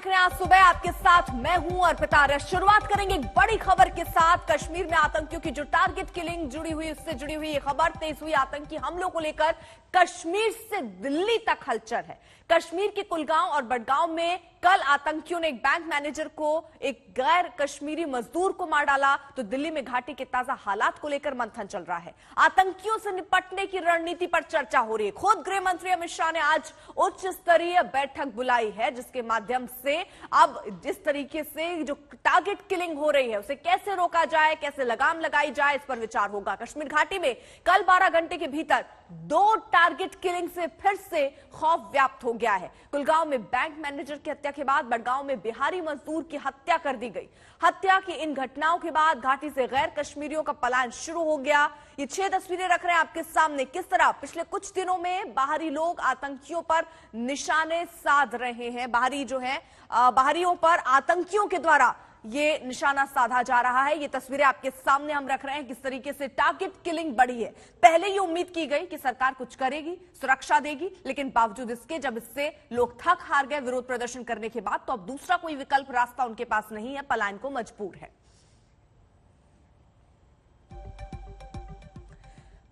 देख रहे हैं आज सुबह, आपके साथ मैं हूं अर्पिता। शुरुआत करेंगे एक बड़ी खबर के साथ। कश्मीर में आतंकियों की जो टारगेट किलिंग जुड़ी हुई, उससे जुड़ी हुई ये खबर। तेज हुई आतंकी हमलों को लेकर कश्मीर से दिल्ली तक हलचल है। कश्मीर के कुलगांव और बडगांव में कल आतंकियों ने एक बैंक मैनेजर को, एक गैर कश्मीरी मजदूर को मार डाला। तो दिल्ली में घाटी के ताजा हालात को लेकर मंथन चल रहा है। आतंकियों से निपटने की रणनीति पर चर्चा हो रही है। खुद गृह मंत्री अमित शाह ने आज उच्च स्तरीय बैठक बुलाई है, जिसके माध्यम से अब जिस तरीके से जो टारगेट किलिंग हो रही है उसे कैसे रोका जाए, कैसे लगाम लगाई जाए, इस पर विचार होगा। कश्मीर घाटी में कल 12 घंटे के भीतर 2 टारगेट किलिंग से फिर से खौफ व्याप्त हो गया है। कुलगांव में बैंक मैनेजर की हत्या के बाद बडगांव में बिहारी मजदूर की हत्या कर दी गई। हत्या की इन घटनाओं के बाद घाटी से गैर कश्मीरियों का पलायन शुरू हो गया। ये 6 तस्वीरें रख रहे हैं आपके सामने, किस तरह पिछले कुछ दिनों में बाहरी लोग आतंकियों पर निशाने साध रहे हैं। बाहरियों पर आतंकियों के द्वारा ये निशाना साधा जा रहा है। ये तस्वीरें आपके सामने हम रख रहे हैं, किस तरीके से टारगेट किलिंग बढ़ी है। पहले ये उम्मीद की गई कि सरकार कुछ करेगी, सुरक्षा देगी, लेकिन बावजूद इसके जब इससे लोग थक हार गए विरोध प्रदर्शन करने के बाद, तो अब दूसरा कोई विकल्प रास्ता उनके पास नहीं है, पलायन को मजबूर है।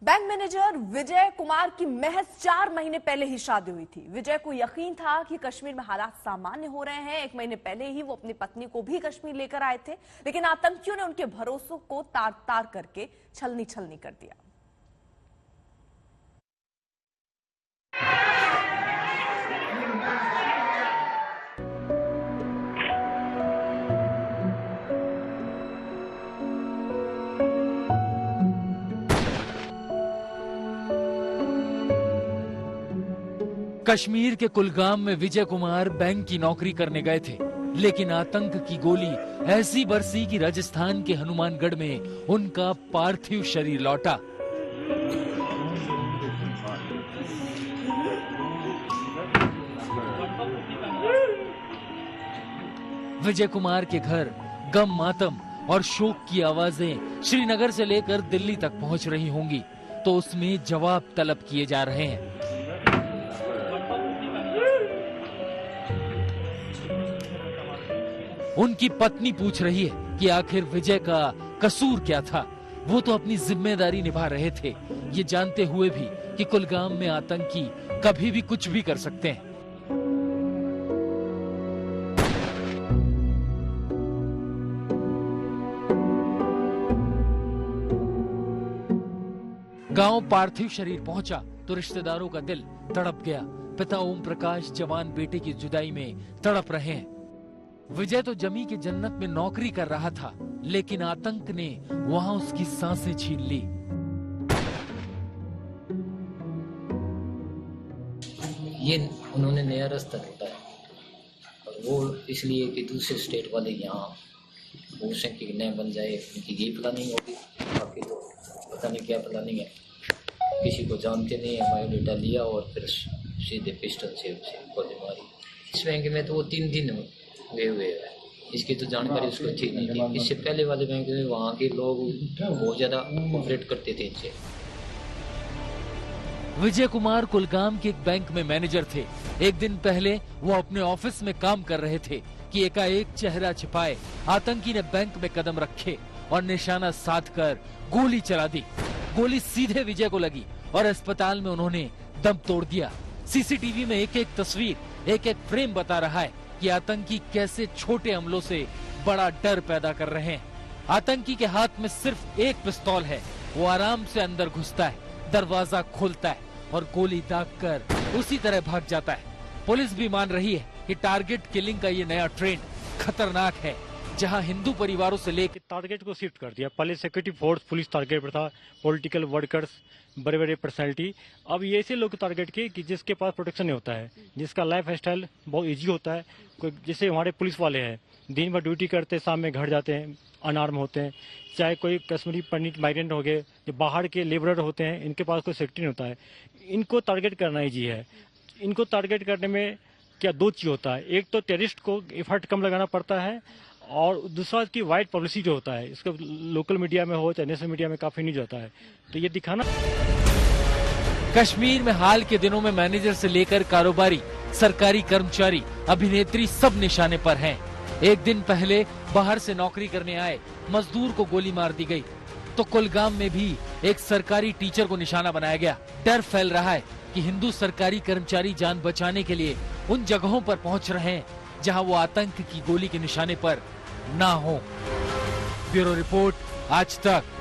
बैंक मैनेजर विजय कुमार की महज 4 महीने पहले ही शादी हुई थी। विजय को यकीन था कि कश्मीर में हालात सामान्य हो रहे हैं। 1 महीने पहले ही वो अपनी पत्नी को भी कश्मीर लेकर आए थे, लेकिन आतंकियों ने उनके भरोसों को तार तार करके छलनी छलनी कर दिया। कश्मीर के कुलगाम में विजय कुमार बैंक की नौकरी करने गए थे, लेकिन आतंक की गोली ऐसी बरसी कि राजस्थान के हनुमानगढ़ में उनका पार्थिव शरीर लौटा। विजय कुमार के घर गम, मातम और शोक की आवाजें श्रीनगर से लेकर दिल्ली तक पहुंच रही होंगी, तो उसमें जवाब तलब किए जा रहे हैं। उनकी पत्नी पूछ रही है कि आखिर विजय का कसूर क्या था। वो तो अपनी जिम्मेदारी निभा रहे थे, ये जानते हुए भी कि कुलगाम में आतंकी कभी भी कुछ भी कर सकते हैं। गांव पार्थिव शरीर पहुंचा तो रिश्तेदारों का दिल तड़प गया। पिता ओम प्रकाश जवान बेटे की जुदाई में तड़प रहे हैं। विजय तो जमी की जन्नत में नौकरी कर रहा था, लेकिन आतंक ने वहां उसकी सांसें छीन ली। ये उन्होंने नया रास्ता ढूंढा है, और वो इसलिए कि दूसरे स्टेट वाले यहाँ हो सके कि नया बन जाए, उनकी ये प्लानिंग होगी। बाकी तो पता नहीं क्या प्लानिंग है, किसी को जानते नहीं है। बायोडेटा लिया और फिर सीधे पिस्टल से उसे गोली मारी। इस बैंक में तो वो 3 दिन गए हुए हैं, इसकी तो जानकारी उसको थी नहीं थी। इससे पहले वाले बैंक में वहाँ के लोग बहुत ज्यादा ऑपरेट करते थे इनसे। विजय कुमार कुलगाम के एक बैंक में मैनेजर थे। एक दिन पहले वो अपने ऑफिस में काम कर रहे थे कि एकाएक चेहरा छिपाए आतंकी ने बैंक में कदम रखे और निशाना साधकर गोली चला दी। गोली सीधे विजय को लगी और अस्पताल में उन्होंने दम तोड़ दिया। सीसीटीवी में एक एक तस्वीर, एक एक फ्रेम बता रहा है कि आतंकी कैसे छोटे हमलों से बड़ा डर पैदा कर रहे हैं। आतंकी के हाथ में सिर्फ एक पिस्तौल है। वो आराम से अंदर घुसता है, दरवाजा खोलता है और गोली दागकर उसी तरह भाग जाता है। पुलिस भी मान रही है कि टारगेट किलिंग का ये नया ट्रेंड खतरनाक है, जहां हिंदू परिवारों से लेकर टारगेट को शिफ्ट कर दिया। पहले सिक्योरिटी फोर्स पुलिस टारगेट पर था, पॉलिटिकल वर्कर्स, बड़े बड़े पर्सनैलिटी। अब ये ऐसे लोग टारगेट किए कि जिसके पास प्रोटेक्शन नहीं होता है, जिसका लाइफ स्टाइल बहुत इजी होता है। कोई जैसे हमारे पुलिस वाले हैं, दिन भर ड्यूटी करते, शाम में घर जाते हैं, अनार्म होते हैं। चाहे कोई कश्मीरी पंडित माइग्रेंट हो गए, जो बाहर के लेबरर होते हैं, इनके पास कोई सेफ्टी नहीं होता है। इनको टारगेट करना ईजी है। इनको टारगेट करने में क्या 2 चीज होता है, एक तो टेररिस्ट को एफर्ट कम लगाना पड़ता है, और दूसरा की वाइड पब्लिसिटी जो होता है, इसको लोकल मीडिया में हो चाहे नेशनल मीडिया में काफी न्यूज होता है। तो ये दिखाना। कश्मीर में हाल के दिनों में मैनेजर से लेकर कारोबारी सरकारी कर्मचारी, अभिनेत्री सब निशाने पर हैं। एक दिन पहले बाहर से नौकरी करने आए मजदूर को गोली मार दी गई, तो कुलगाम में भी एक सरकारी टीचर को निशाना बनाया गया। डर फैल रहा है कि हिंदू सरकारी कर्मचारी जान बचाने के लिए उन जगहों पर पहुंच रहे हैं जहां वो आतंक की गोली के निशाने पर ना हो। ब्यूरो रिपोर्ट, आज तक।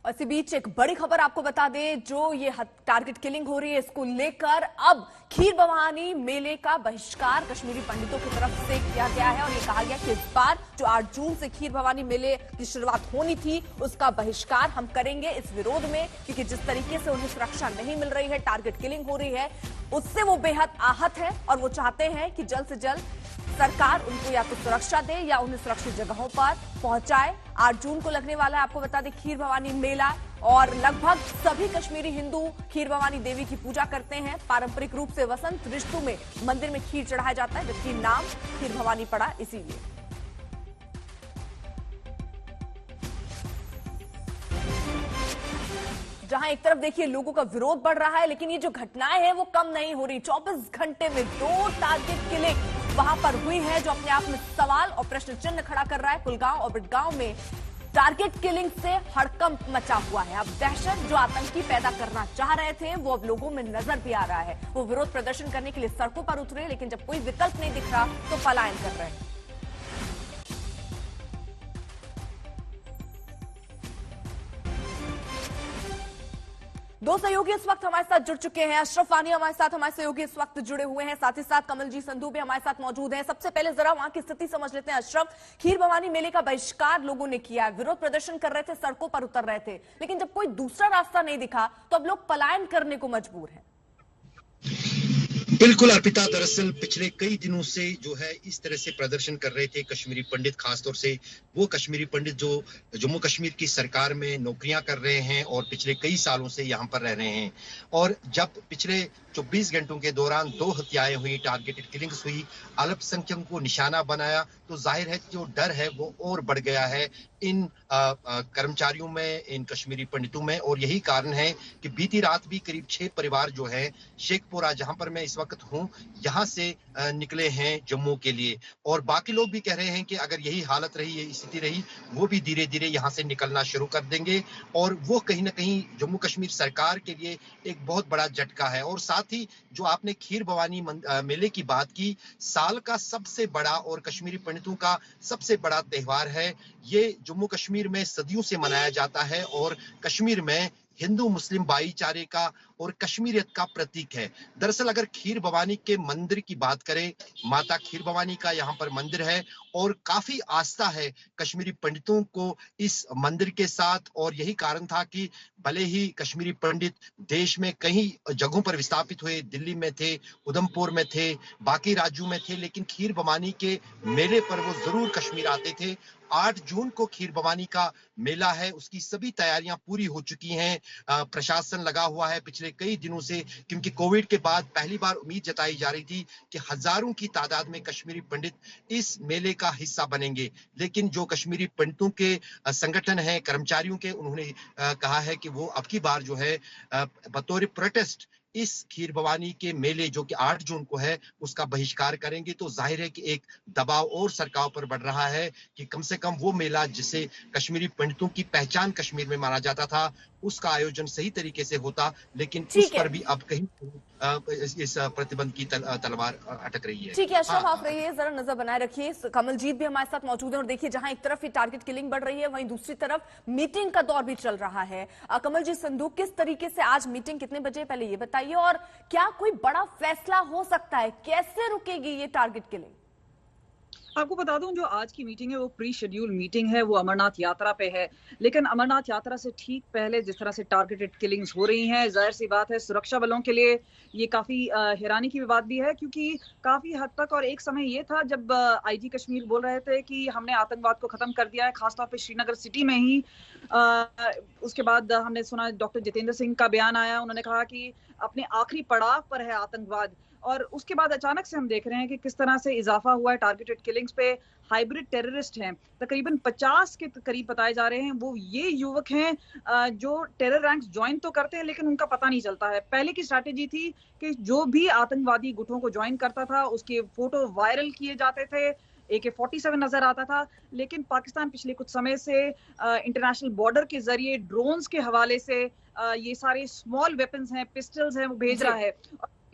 और इसी बीच एक बड़ी खबर आपको बता दें, जो ये टारगेट किलिंग हो रही है इसको लेकर अब खीर भवानी मेले का बहिष्कार कश्मीरी पंडितों की तरफ से किया गया है। और ये कहा गया कि इस बार जो 8 जून से खीर भवानी मेले की शुरुआत होनी थी उसका बहिष्कार हम करेंगे इस विरोध में, क्योंकि जिस तरीके से उन्हें सुरक्षा नहीं मिल रही है, टारगेट किलिंग हो रही है, उससे वो बेहद आहत है और वो चाहते हैं कि जल्द से जल्द सरकार उनको या तो सुरक्षा दे या उन्हें सुरक्षित जगहों पर पहुंचाए। 8 जून को लगने वाला है, आपको बता दें, खीर भवानी मेला, और लगभग सभी कश्मीरी हिंदू खीर भवानी देवी की पूजा करते हैं। पारंपरिक रूप से वसंत ऋतु में मंदिर में खीर चढ़ाया जाता है, जबकि नाम खीर भवानी पड़ा इसीलिए। जहां एक तरफ देखिए लोगों का विरोध बढ़ रहा है, लेकिन ये जो घटनाएं हैं वो कम नहीं हो रही। 24 घंटे में 2 टारगेट किलिंग वहां पर हुई है, जो अपने आप में सवाल और प्रश्न चिन्ह खड़ा कर रहा है। कुलगांव और बिटगांव में टारगेट किलिंग से हड़कंप मचा हुआ है। अब दहशत जो आतंकी पैदा करना चाह रहे थे वो अब लोगों में नजर भी आ रहा है। वो विरोध प्रदर्शन करने के लिए सड़कों पर उतरे, लेकिन जब कोई विकल्प नहीं दिख रहा तो पलायन कर रहे हैं। दो सहयोगी इस वक्त हमारे साथ जुड़ चुके हैं। अशरफ वानी हमारे सहयोगी इस वक्त जुड़े हुए हैं, साथ ही साथ कमलजीत संधू भी हमारे साथ मौजूद हैं। सबसे पहले जरा वहां की स्थिति समझ लेते हैं। अशरफ, खीर भवानी मेले का बहिष्कार लोगों ने किया, विरोध प्रदर्शन कर रहे थे, सड़कों पर उतर रहे थे, लेकिन जब कोई दूसरा रास्ता नहीं दिखा तो अब लोग पलायन करने को मजबूर हैं। बिल्कुल अर्पिता, दरअसल पिछले कई दिनों से जो है इस तरह से प्रदर्शन कर रहे थे कश्मीरी पंडित, खासतौर से वो कश्मीरी पंडित जो जम्मू कश्मीर की सरकार में नौकरियां कर रहे हैं और पिछले कई सालों से यहाँ पर रह रहे हैं। और जब पिछले 24 घंटों के दौरान 2 हत्याएं हुई, टारगेटेड किलिंग्स हुई, अल्पसंख्यकों को निशाना बनाया, तो जाहिर है जो डर है वो और बढ़ गया है इन कर्मचारियों में, इन कश्मीरी पंडितों में। और यही कारण है कि बीती रात भी करीब 6 परिवार जो है शेखपुरा, जहां पर मैं इस वक्त हूं, यहां से निकले हैं जम्मू के लिए। और बाकी लोग भी कह रहे हैं कि अगर यही हालत रही, यही स्थिति रही, वो भी धीरे धीरे यहां से निकलना शुरू कर देंगे। और वो कहीं ना कहीं जम्मू कश्मीर सरकार के लिए एक बहुत बड़ा झटका है। और साथ ही जो आपने खीर भवानी मेले की बात की, साल का सबसे बड़ा और कश्मीरी पंडितों का सबसे बड़ा त्योहार है। ये जम्मू कश्मीर में सदियों से मनाया जाता है और कश्मीर में हिंदू मुस्लिम भाईचारे का और कश्मीरियत का प्रतीक है। दरअसल अगर खीर भवानी के मंदिर की बात करें, माता खीर भवानी का यहाँ पर मंदिर है और काफी आस्था है कश्मीरी पंडितों को इस मंदिर के साथ। और यही कारण था कि भले ही कश्मीरी पंडित देश में कई जगहों पर विस्थापित हुए, दिल्ली में थे, उधमपुर में थे, बाकी राज्यों में थे, लेकिन खीर भवानी के मेले पर वो जरूर कश्मीर आते थे। 8 जून को खीर भवानी का मेला है, उसकी सभी तैयारियां पूरी हो चुकी हैं। प्रशासन लगा हुआ है पिछले कई दिनों से, क्योंकि कोविड के बाद पहली बार उम्मीद जताई जा रही थी कि हजारों की तादाद में कश्मीरी पंडित इस मेले का हिस्सा बनेंगे। लेकिन जो कश्मीरी पंडितों के संगठन हैं, कर्मचारियों के, उन्होंने कहा है कि वो अब की बार जो है बतौर प्रोटेस्ट इस खीर भवानी के मेले जो कि 8 जून को है उसका बहिष्कार करेंगे। तो जाहिर है कि एक दबाव और सरकार पर बढ़ रहा है कि कम से कम वो मेला जिसे कश्मीरी पंडितों की पहचान कश्मीर में माना जाता था, उसका आयोजन सही तरीके से होता, लेकिन उस पर भी अब कहीं इस प्रतिबंध की तलवार अटक रही है। ठीक है अशरफ, आप रहिए, जरा नजर बनाए रखिए। कमलजीत भी हमारे साथ मौजूद है और देखिए जहां एक तरफ ये टारगेट किलिंग बढ़ रही है, वहीं दूसरी तरफ मीटिंग का दौर भी चल रहा है। कमलजीत संधू, किस तरीके से आज मीटिंग, कितने बजे, पहले ये बताइए, और क्या कोई बड़ा फैसला हो सकता है, कैसे रुकेगी ये टारगेट किलिंग? आपको बता दूं, जो आज की मीटिंग है वो प्री शेड्यूल मीटिंग है, वो अमरनाथ यात्रा पे है। लेकिन अमरनाथ यात्रा से ठीक पहले जिस तरह से टारगेटेड किलिंग्स हो रही हैं, जाहिर सी बात है सुरक्षा बलों के लिए ये काफी हैरानी की बात भी है, क्योंकि काफी हद तक, और एक समय ये था जब आईजी कश्मीर बोल रहे थे कि हमने आतंकवाद को खत्म कर दिया है, खासतौर पर श्रीनगर सिटी में ही। उसके बाद हमने सुना डॉक्टर जितेंद्र सिंह का बयान आया, उन्होंने कहा कि अपने आखिरी पड़ाव पर है आतंकवाद। और उसके बाद अचानक से हम देख रहे हैं कि किस तरह से इजाफा हुआ है टारगेटेड किलिंग्स पे। हाइब्रिड टेररिस्ट हैं, तकरीबन 50 के करीब बताए जा रहे हैं। वो ये युवक हैं जो टेरर रैंक्स ज्वाइन तो करते हैं लेकिन उनका पता नहीं चलता है। पहले की स्ट्रैटेजी थी कि जो भी आतंकवादी गुटों को ज्वाइन करता था उसके फोटो वायरल किए जाते थे, AK-47 नजर आता था। लेकिन पाकिस्तान पिछले कुछ समय से इंटरनेशनल बॉर्डर के जरिए ड्रोन्स के हवाले से ये सारे स्मॉल वेपन्स हैं, पिस्टल्स हैं, वो भेज रहा है।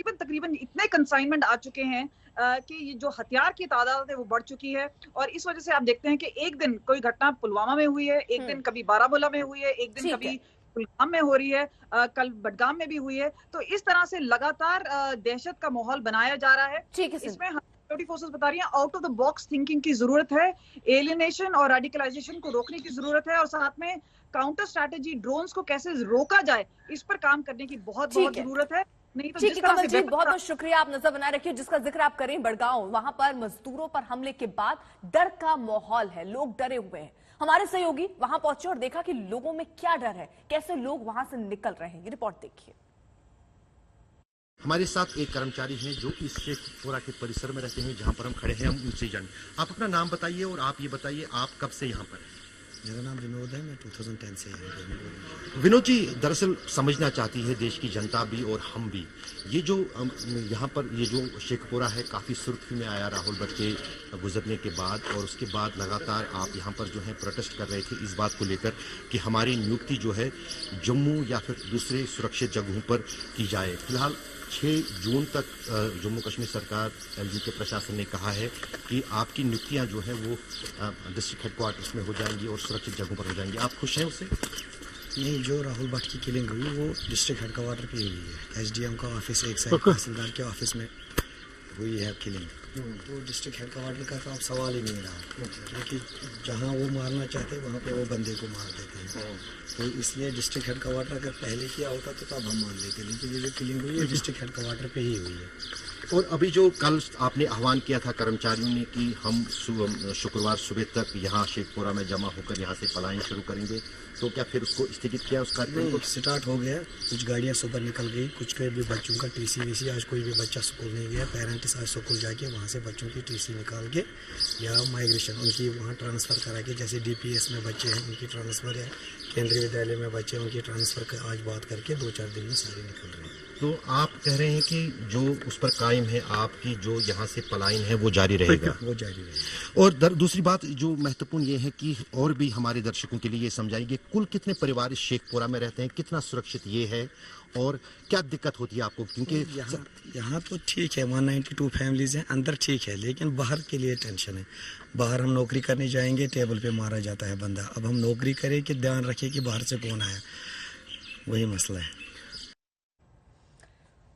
और तकरीबन इतने कंसाइनमेंट आ चुके हैं कि ये जो हथियार की तादाद है वो बढ़ चुकी है। और इस वजह से आप देखते हैं कि एक दिन कोई घटना पुलवामा में हुई है, एक दिन कभी बारामूला में हुई है, एक दिन कभी कुलगाम में हो रही है, कल बडगाम में भी हुई है। तो इस तरह से लगातार दहशत का माहौल बनाया जा रहा है। इसमें सिक्योरिटी फोर्सेस बता रही हैं out of the box thinking की जरूरत है, एलियनेशन और रेडिकलाइजेशन को रोकने की जरूरत है, और साथ में काउंटर स्ट्रैटेजी ड्रोन्स को कैसे रोका जाए इस पर काम करने की बहुत जरूरत है। नहीं तो ठीक है कमलजीत, बहुत बहुत शुक्रिया, आप नजर बनाए रखिए। जिसका जिक्र आप करें बड़गांव, वहां पर मजदूरों पर हमले के बाद डर का माहौल है, लोग डरे हुए हैं। हमारे सहयोगी वहां पहुंचे और देखा कि लोगों में क्या डर है, कैसे लोग वहां से निकल रहे हैं। ये रिपोर्ट देखिए। हमारे साथ एक कर्मचारी हैं जो इस शेखपुरा के परिसर में रहते हैं जहां पर हम खड़े हैं। हम उनसे जानें। आप अपना नाम बताइए और आप ये बताइए आप कब से यहाँ पर? मेरा नाम विनोद है, मैं 2010 से यहाँ। विनोद जी, दरअसल समझना चाहती है देश की जनता भी और हम भी, ये जो यहाँ पर ये जो शेखपुरा है काफ़ी सुर्खी में आया राहुल भट्ट के गुजरने के बाद, और उसके बाद लगातार आप यहाँ पर जो है प्रोटेस्ट कर रहे थे इस बात को लेकर कि हमारी नियुक्ति जो है जम्मू या फिर दूसरे सुरक्षित जगहों पर की जाए। फिलहाल 6 जून तक जम्मू कश्मीर सरकार एलजी के प्रशासन ने कहा है कि आपकी नियुक्तियां जो है वो डिस्ट्रिक्ट हेडक्वार्टर्स में हो जाएंगी और सुरक्षित जगहों पर हो जाएंगी। आप खुश हैं उससे? नहीं, जो राहुल भट्ट की किलिंग हुई वो डिस्ट्रिक्ट हेडक्वार्टर पे हुई है। SDM का ऑफिस एक साइड, तहसीलदार के ऑफिस में हुई है किलिंग। तो डिस्ट्रिक्ट हेडक्वार्टर का तो आप सवाल ही नहीं रहा, क्योंकि जहाँ वो मारना चाहते वहाँ पे वो बंदे को मार देते हैं। तो इसलिए डिस्ट्रिक्ट हेडक्वार्टर अगर पहले किया होता तो तब हम मान लेते, लेकिन ये जो किलिंग हुई है डिस्ट्रिक्ट हेडक्वार्टर पे ही हुई है। और अभी जो कल आपने आह्वान किया था कर्मचारियों ने कि हम शुक्रवार सुबह तक यहाँ शेखपुरा में जमा होकर यहाँ से पलायन शुरू करेंगे, तो क्या फिर उसको स्थगित किया? उस कार्यक्रम को स्टार्ट हो गया। कुछ गाड़ियाँ सुबह निकल गई, कुछ के भी बच्चों का TC आज कोई भी बच्चा स्कूल नहीं गया। पेरेंट्स आज स्कूल जाके वहाँ से बच्चों की TC निकाल के या माइग्रेशन उनकी वहाँ ट्रांसफ़र करा के, जैसे DPS में बच्चे हैं उनकी ट्रांसफ़र है, केंद्रीय विद्यालय में बच्चे उनकी ट्रांसफ़र आज बात करके 2-4 दिन में सारे निकल रहे हैं। तो आप कह रहे हैं कि जो उस पर कायम है आपकी जो यहाँ से पलायन है वो जारी रहेगा? वो जारी रहेगा। और दूसरी बात जो महत्वपूर्ण ये है कि और भी हमारे दर्शकों के लिए ये समझाइए, कुल कितने परिवार इस शेखपुरा में रहते हैं, कितना सुरक्षित ये है और क्या दिक्कत होती है आपको? क्योंकि यहाँ तो ठीक है, 192 फैमिलीज हैं, अंदर ठीक है, लेकिन बाहर के लिए टेंशन है। बाहर हम नौकरी करने जाएंगे, टेबल पे मारा जाता है बंदा। अब हम नौकरी करें कि ध्यान रखें कि बाहर से कौन आया, वही मसला है।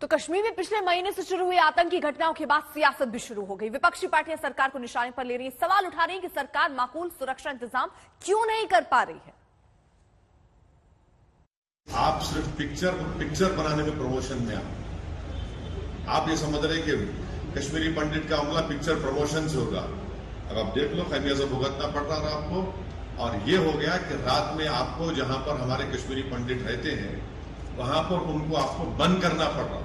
तो कश्मीर में पिछले महीने से शुरू हुई आतंकी घटनाओं के बाद सियासत भी शुरू हो गई। विपक्षी पार्टियां सरकार को निशाने पर ले रही हैं, सवाल उठा रही हैं कि सरकार माकूल सुरक्षा इंतजाम क्यों नहीं कर पा रही है। आप सिर्फ पिक्चर बनाने में प्रमोशन में आप ये समझ रहे हैं कि कश्मीरी पंडित का हमला पिक्चर प्रमोशन से होगा। अब आप देख लो, खमियाजा भुगतना पड़ रहा है आपको। और ये हो गया कि रात में आपको जहां पर हमारे कश्मीरी पंडित रहते हैं वहां पर उनको आपको बंद करना पड़ रहा,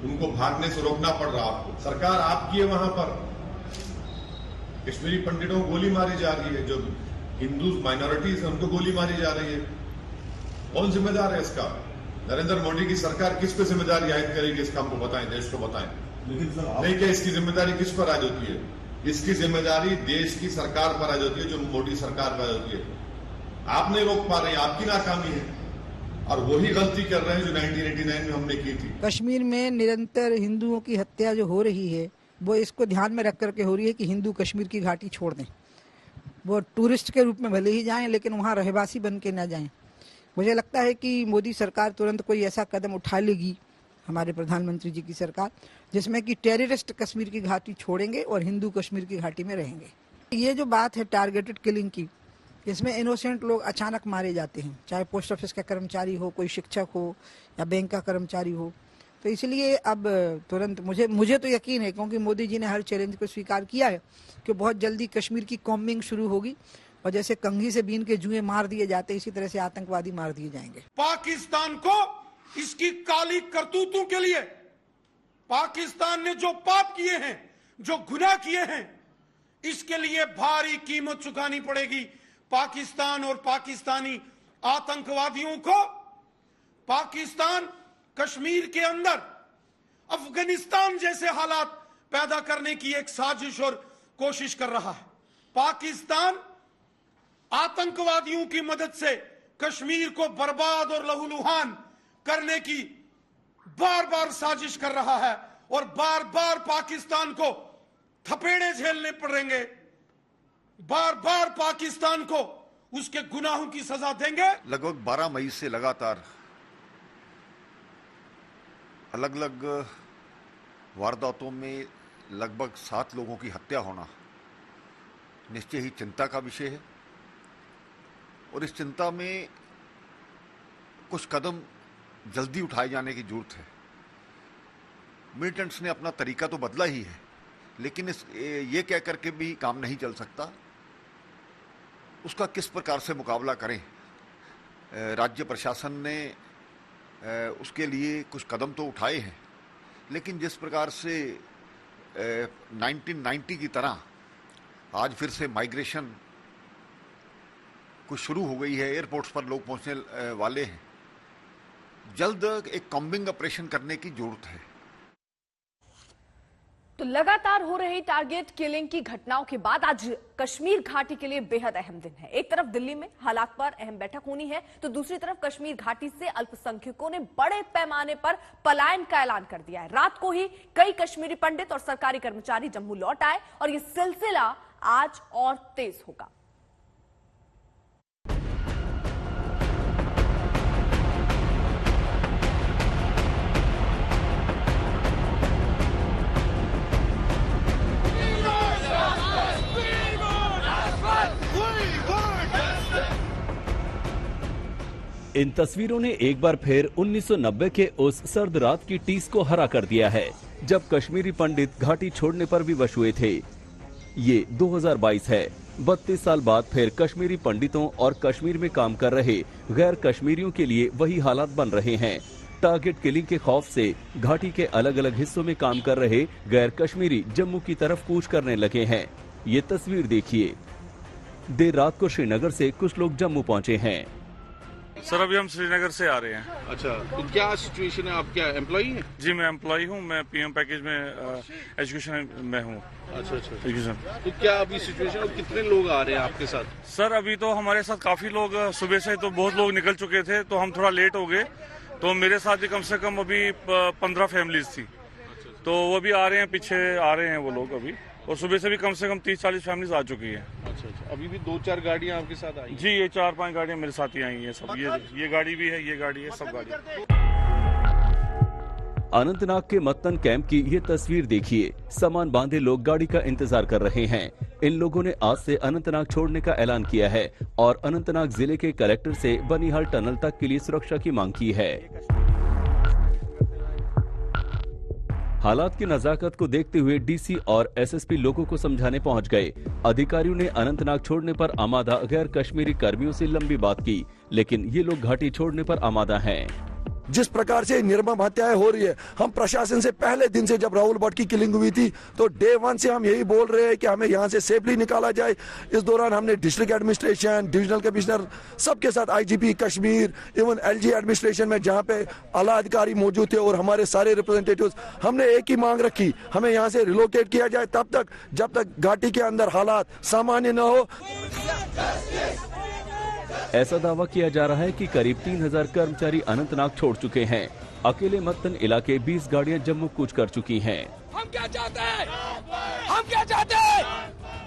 उनको भागने से रोकना पड़ रहा। आपको सरकार आपकी है, वहां पर कश्मीरी पंडितों को गोली मारी जा रही है, जो हिंदू माइनॉरिटीज है उनको गोली मारी जा रही है। कौन जिम्मेदार है इसका? नरेंद्र मोदी की सरकार किस पे जिम्मेदारी आयद करेगी इसका? हमको बताएं, देश को बताएं। नहीं, क्या इसकी जिम्मेदारी किस पर आयद होती है? इसकी जिम्मेदारी देश की सरकार पर आयद होती है, जो मोदी सरकार पर आयद होती है। आप नहीं रोक पा रहे, आपकी नाकामी है, और वही गलती कर रहे हैं जो 1989 में हमने की थी। कश्मीर में निरंतर हिंदुओं की हत्या जो हो रही है वो इसको ध्यान में रख करके हो रही है कि हिंदू कश्मीर की घाटी छोड़ दें। वो टूरिस्ट के रूप में भले ही जाएं लेकिन वहाँ रहवासी बन के न जाएं। मुझे लगता है कि मोदी सरकार तुरंत कोई ऐसा कदम उठा लेगी, हमारे प्रधानमंत्री जी की सरकार, जिसमें कि टेररिस्ट कश्मीर की घाटी छोड़ेंगे और हिंदू कश्मीर की घाटी में रहेंगे। ये जो बात है टारगेटेड किलिंग की, इसमें इनोसेंट लोग अचानक मारे जाते हैं, चाहे पोस्ट ऑफिस का कर्मचारी हो, कोई शिक्षक हो या बैंक का कर्मचारी हो। तो इसलिए अब तुरंत मुझे तो यकीन है, क्योंकि मोदी जी ने हर चैलेंज को स्वीकार किया है, कि बहुत जल्दी कश्मीर की कॉम्बिंग शुरू होगी और जैसे कंघी से बीन के जुएं मार दिए जाते इसी तरह से आतंकवादी मार दिए जाएंगे। पाकिस्तान को इसकी काली करतूतों के लिए पाकिस्तान ने जो पाप किए हैं, जो गुनाह किए हैं, इसके लिए भारी कीमत चुकानी पड़ेगी। पाकिस्तान और पाकिस्तानी आतंकवादियों को पाकिस्तान कश्मीर के अंदर अफगानिस्तान जैसे हालात पैदा करने की एक साजिश और कोशिश कर रहा है। पाकिस्तान आतंकवादियों की मदद से कश्मीर को बर्बाद और लहूलुहान करने की बार बार साजिश कर रहा है और बार बार पाकिस्तान को थपेड़े झेलने पड़ेंगे, बार बार पाकिस्तान को उसके गुनाहों की सजा देंगे। लगभग 12 मई से लगातार अलग अलग वारदातों में लगभग 7 लोगों की हत्या होना निश्चय ही चिंता का विषय है और इस चिंता में कुछ कदम जल्दी उठाए जाने की जरूरत है। मिलिटेंट्स ने अपना तरीका तो बदला ही है, लेकिन ये कह करके भी काम नहीं चल सकता। उसका किस प्रकार से मुकाबला करें, राज्य प्रशासन ने उसके लिए कुछ कदम तो उठाए हैं, लेकिन जिस प्रकार से 1990 की तरह आज फिर से माइग्रेशन कुछ शुरू हो गई है, एयरपोर्ट्स पर लोग पहुंचने वाले हैं, जल्द एक कॉम्बिंग ऑपरेशन करने की जरूरत है। तो लगातार हो रही टारगेट किलिंग की घटनाओं के बाद आज कश्मीर घाटी के लिए बेहद अहम दिन है। एक तरफ दिल्ली में हालात पर अहम बैठक होनी है, तो दूसरी तरफ कश्मीर घाटी से अल्पसंख्यकों ने बड़े पैमाने पर पलायन का ऐलान कर दिया है। रात को ही कई कश्मीरी पंडित और सरकारी कर्मचारी जम्मू लौट आए और यह सिलसिला आज और तेज होगा। इन तस्वीरों ने एक बार फिर 1990 के उस सर्द रात की टीस को हरा कर दिया है, जब कश्मीरी पंडित घाटी छोड़ने पर विवश हुए थे। ये 2022 है। 32 साल बाद फिर कश्मीरी पंडितों और कश्मीर में काम कर रहे गैर कश्मीरियों के लिए वही हालात बन रहे हैं। टारगेट किलिंग के खौफ से घाटी के अलग अलग हिस्सों में काम कर रहे गैर कश्मीरी जम्मू की तरफ कूच करने लगे हैं। ये तस्वीर देखिए। देर रात को श्रीनगर से कुछ लोग जम्मू पहुंचे हैं। सर अभी हम श्रीनगर से आ रहे हैं। अच्छा, तो क्या सिचुएशन है? आप क्या एम्प्लॉई हैं? जी मैं एम्प्लॉई हूँ, मैं पीएम पैकेज में एजुकेशन में हूँ। अच्छा, एजुकेशन। तो क्या अभी सिचुएशन और कितने लोग आ रहे हैं आपके साथ? सर अभी तो हमारे साथ काफी लोग सुबह से तो बहुत लोग निकल चुके थे, तो हम थोड़ा लेट हो गए। तो मेरे साथ भी कम से कम अभी 15 फैमिलीज थी, तो वो भी आ रहे हैं, पीछे आ रहे हैं वो लोग अभी। और सुबह से भी कम 30-40 फैमिलीज आ चुकी है। अच्छा, अभी भी 2-4 गाड़ियां आपके साथ आई? जी ये 4-5 गाड़ियां मेरे साथ ही आई हैं सब। ये गाड़ी भी है, ये गाड़ी है, सब गाड़ी। अनंतनाग के मत्तन कैंप की ये तस्वीर देखिए। सामान बांधे लोग गाड़ी का इंतजार कर रहे हैं। इन लोगों ने आज से अनंतनाग छोड़ने का ऐलान किया है और अनंतनाग जिले के कलेक्टर से बनिहाल टनल तक के लिए सुरक्षा की मांग की है। हालात की नजाकत को देखते हुए डीसी और एसएसपी लोगों को समझाने पहुंच गए। अधिकारियों ने अनंतनाग छोड़ने पर आमादा गैर कश्मीरी कर्मियों से लंबी बात की, लेकिन ये लोग घाटी छोड़ने पर आमादा हैं। जिस प्रकार से निर्मम हत्याएं हो रही है, हम प्रशासन से पहले दिन से, जब राहुल भट्ट की किलिंग हुई थी, तो डे 1 से हम यही बोल रहे हैं कि हमें यहाँ से सेफली निकाला जाए। इस दौरान हमने डिस्ट्रिक्ट एडमिनिस्ट्रेशन, डिविजनल कमिश्नर, सबके साथ IGP Kashmir, even LG administration में जहाँ पे आला अधिकारी मौजूद थे और हमारे सारे रिप्रेजेंटेटिव्स, हमने एक ही मांग रखी, हमें यहाँ से रिलोकेट किया जाए तब तक जब तक घाटी के अंदर हालात सामान्य न हो। ऐसा दावा किया जा रहा है कि करीब 3000 कर्मचारी अनंतनाग छोड़ चुके हैं। अकेले मत्तन इलाके 20 गाड़ियां जम्मू कूच कर चुकी हैं। हम क्या चाहते हैं? हम क्या चाहते हैं?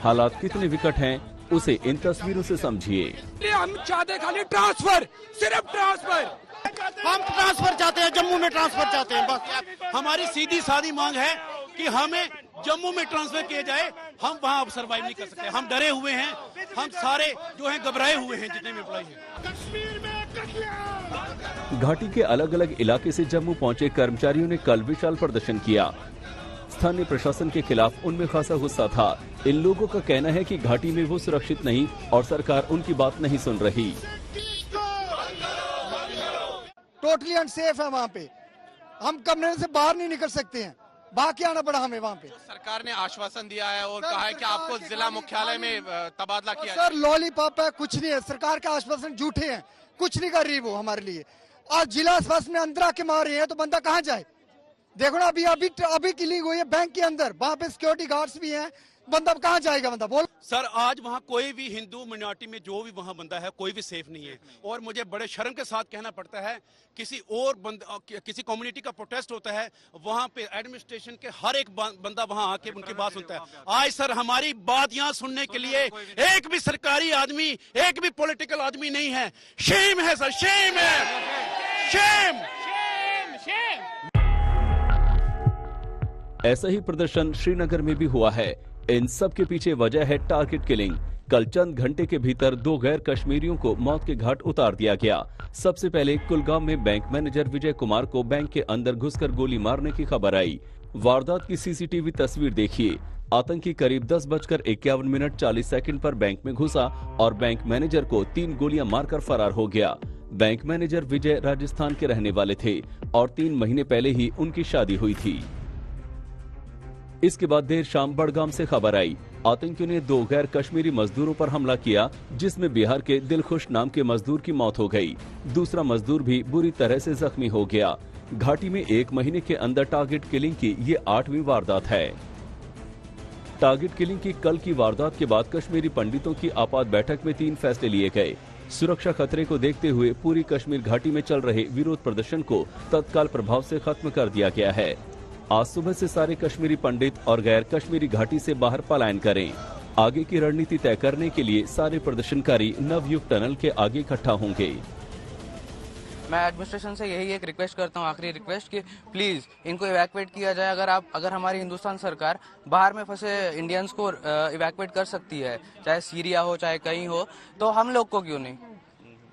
हालात कितने विकट हैं, उसे इन तस्वीरों से समझिए। हम चाहते खाली ट्रांसफर, सिर्फ ट्रांसफर। हम ट्रांसफर चाहते हैं, जम्मू में ट्रांसफर चाहते हैं। बस हमारी सीधी सादी मांग है कि हमें जम्मू में ट्रांसफर किया जाए। हम वहाँ अब सर्वाइव नहीं कर सकते, हम डरे हुए हैं, हम सारे जो हैं घबराए हुए हैं, जितने भी एम्प्लॉय हैं। कश्मीर में घाटी के अलग अलग इलाके से जम्मू पहुंचे कर्मचारियों ने कल विशाल प्रदर्शन किया। स्थानीय प्रशासन के खिलाफ उनमें खासा गुस्सा था। इन लोगों का कहना है कि घाटी में वो सुरक्षित नहीं और सरकार उनकी बात नहीं सुन रही। टोटली अनसेफ है वहाँ पे, हम कमरे से बाहर नहीं निकल सकते हैं। भाग के आना पड़ा हमें वहाँ पे। सरकार ने आश्वासन दिया है और कहा है कि आपको जिला मुख्यालय में तबादला किया सर लॉलीपॉप है, कुछ नहीं है। सरकार का आश्वासन झूठे हैं, कुछ नहीं कर रही वो हमारे लिए। और जिला अस्पताल में अंदर आके मार रहे हैं तो बंदा कहाँ जाए? देखो ना, अभी किलिंग हुई है बैंक के अंदर, वहाँ पे सिक्योरिटी गार्ड्स भी हैं, बंदा कहाँ जाएगा? बंदा बोल। सर आज वहाँ कोई भी हिंदू मिनॉरिटी में जो भी वहाँ बंदा है कोई भी सेफ नहीं है। और मुझे बड़े शर्म के साथ कहना पड़ता है, किसी कम्युनिटी का प्रोटेस्ट होता है, वहाँ पे एडमिनिस्ट्रेशन के हर एक बंदा वहाँ आके उनकी बात सुनता है। आज सर हमारी बात यहाँ सुनने के लिए एक भी सरकारी आदमी, एक भी पॉलिटिकल आदमी नहीं है। शेम है सर, शेम है, शेम। ऐसा ही प्रदर्शन श्रीनगर में भी हुआ है। इन सब के पीछे वजह है टारगेट किलिंग। कल चंद घंटे के भीतर 2 गैर कश्मीरियों को मौत के घाट उतार दिया गया। सबसे पहले कुलगाम में बैंक मैनेजर विजय कुमार को बैंक के अंदर घुसकर गोली मारने की खबर आई। वारदात की सीसीटीवी तस्वीर देखिए। आतंकी करीब 10:51 40 सेकंड पर बैंक में घुसा और बैंक मैनेजर को 3 गोलियां मारकर फरार हो गया। बैंक मैनेजर विजय राजस्थान के रहने वाले थे और 3 महीने पहले ही उनकी शादी हुई थी। इसके बाद देर शाम बड़गाम से खबर आई, आतंकियों ने 2 गैर कश्मीरी मजदूरों पर हमला किया, जिसमें बिहार के दिलखुश नाम के मजदूर की मौत हो गई। दूसरा मजदूर भी बुरी तरह से जख्मी हो गया। घाटी में 1 महीने के अंदर टारगेट किलिंग की ये 8वीं वारदात है। टारगेट किलिंग की कल की वारदात के बाद कश्मीरी पंडितों की आपात बैठक में 3 फैसले लिए गए। सुरक्षा खतरे को देखते हुए पूरी कश्मीर घाटी में चल रहे विरोध प्रदर्शन को तत्काल प्रभाव से खत्म कर दिया गया है। आज सुबह से सारे कश्मीरी पंडित और गैर कश्मीरी घाटी से बाहर पलायन करें। आगे की रणनीति तय करने के लिए सारे प्रदर्शनकारी नवयुग टनल के आगे इकट्ठा होंगे। मैं एडमिनिस्ट्रेशन से यही एक रिक्वेस्ट करता हूँ, आखिरी रिक्वेस्ट, कि प्लीज इनको इवैक्यूएट किया जाए। अगर हमारी हिंदुस्तान सरकार बाहर में फंसे इंडियंस को इवैक्यूएट कर सकती है, चाहे सीरिया हो चाहे कहीं हो, तो हम लोग को क्यों नहीं?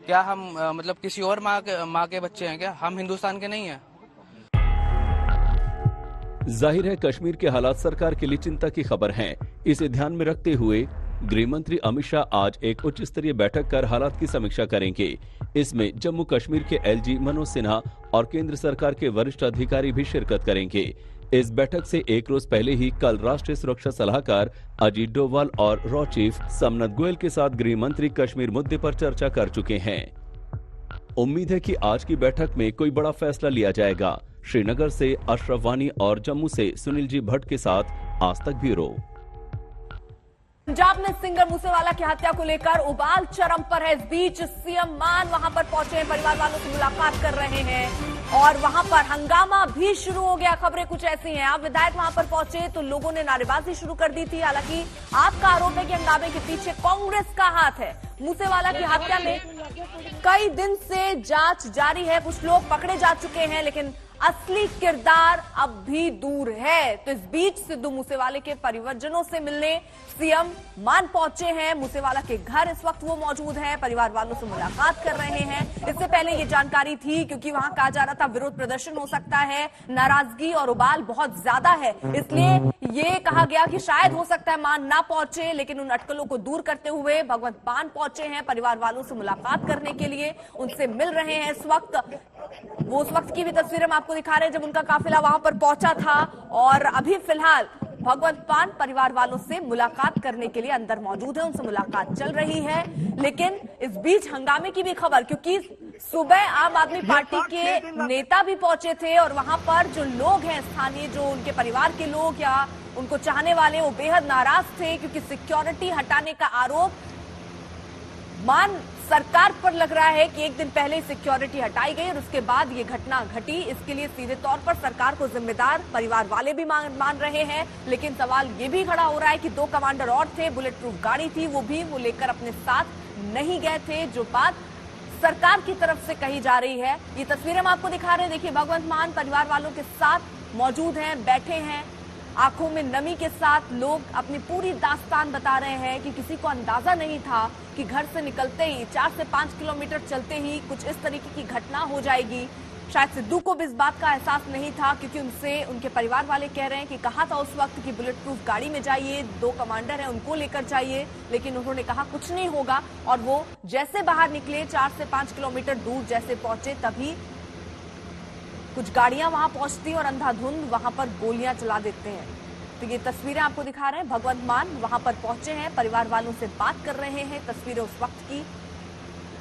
क्या हम मतलब किसी और माँ के बच्चे हैं क्या? हम हिंदुस्तान के नहीं हैं? जाहिर है कश्मीर के हालात सरकार के लिए चिंता की खबर हैं। इसे ध्यान में रखते हुए गृह मंत्री अमित शाह आज एक उच्च स्तरीय बैठक कर हालात की समीक्षा करेंगे। इसमें जम्मू कश्मीर के एलजी मनोज सिन्हा और केंद्र सरकार के वरिष्ठ अधिकारी भी शिरकत करेंगे। इस बैठक से एक रोज पहले ही कल राष्ट्रीय सुरक्षा सलाहकार अजीत डोभाल और रॉ चीफ समनत गोयल के साथ गृह मंत्री कश्मीर मुद्दे पर चर्चा कर चुके हैं। उम्मीद है कि आज की बैठक में कोई बड़ा फैसला लिया जाएगा। श्रीनगर से अशरफ वानी और जम्मू से सुनील जी भट्ट के साथ आज तक ब्यूरो। पंजाब में सिंगर मूसेवाला की हत्या को लेकर उबाल चरम पर है। इस बीच सीएम मान वहां पर पहुंचे हैं, परिवार वालों से मुलाकात कर रहे हैं और वहां पर हंगामा भी शुरू हो गया। खबरें कुछ ऐसी हैं, आप विधायक वहां पर पहुंचे तो लोगों ने नारेबाजी शुरू कर दी थी। हालांकि आपका आरोप है कि हंगामे के पीछे कांग्रेस का हाथ है। मूसेवाला की हत्या में कई दिन से जांच जारी है, कुछ लोग पकड़े जा चुके हैं, लेकिन असली किरदार अब भी दूर है। तो इस बीच सिद्धू मूसेवाले के परिवारजनों से मिलने सीएम मान पहुंचे हैं। मूसेवाला के घर इस वक्त वो मौजूद हैं, परिवार वालों से मुलाकात कर रहे हैं। इससे पहले ये जानकारी थी, क्योंकि वहां कहा जा रहा था विरोध प्रदर्शन हो सकता है, नाराजगी और उबाल बहुत ज्यादा है, इसलिए ये कहा गया कि शायद हो सकता है मान ना पहुंचे। लेकिन उन अटकलों को दूर करते हुए भगवंत मान पहुंचे हैं, परिवार वालों से मुलाकात करने के लिए उनसे मिल रहे हैं। इस वक्त वो उस वक्त की भी तस्वीरें हम आपको दिखा रहे हैं जब उनका काफिला वहां पर पहुंचा था। और अभी फिलहाल भगवंत मान परिवार वालों से मुलाकात करने के लिए अंदर मौजूद है, उनसे मुलाकात चल रही है। लेकिन इस बीच हंगामे की भी खबर, क्योंकि सुबह आम आदमी पार्टी के नेता भी पहुंचे थे और वहां पर जो लोग हैं स्थानीय, जो उनके परिवार के लोग या उनको चाहने वाले, वो बेहद नाराज थे, क्योंकि सिक्योरिटी हटाने का आरोप मान सरकार पर लग रहा है कि एक दिन पहले सिक्योरिटी हटाई गई और उसके बाद ये घटना घटी। इसके लिए सीधे तौर पर सरकार को जिम्मेदार परिवार वाले भी मान रहे हैं। लेकिन सवाल ये भी खड़ा हो रहा है कि 2 कमांडर और थे, बुलेट प्रूफ गाड़ी थी, वो लेकर अपने साथ नहीं गए थे, जो बात सरकार की तरफ से कही जा रही है। ये तस्वीरें हम आपको दिखा रहे हैं, देखिए भगवंत मान परिवार वालों के साथ मौजूद हैं, बैठे हैं, आंखों में नमी के साथ लोग अपनी पूरी दास्तान बता रहे हैं कि किसी को अंदाजा नहीं था कि घर से निकलते ही 4 से 5 किलोमीटर चलते ही कुछ इस तरीके की घटना हो जाएगी। शायद सिद्धू को भी इस बात का एहसास नहीं था, क्योंकि उनके परिवार वाले कह रहे हैं कि कहा था उस वक्त कि बुलेट प्रूफ गाड़ी में जाइए, 2 कमांडर हैं उनको लेकर जाइए, लेकिन उन्होंने कहा कुछ नहीं होगा। और वो जैसे बाहर निकले, 4 से 5 किलोमीटर दूर जैसे पहुंचे, तभी कुछ गाड़ियां वहां पहुंचती और अंधाधुंध वहां पर गोलियां चला देते हैं। तो ये तस्वीरें आपको दिखा रहे हैं। भगवंत मान वहां पर पहुंचे हैं, परिवार वालों से बात कर रहे हैं। तस्वीरें उस वक्त की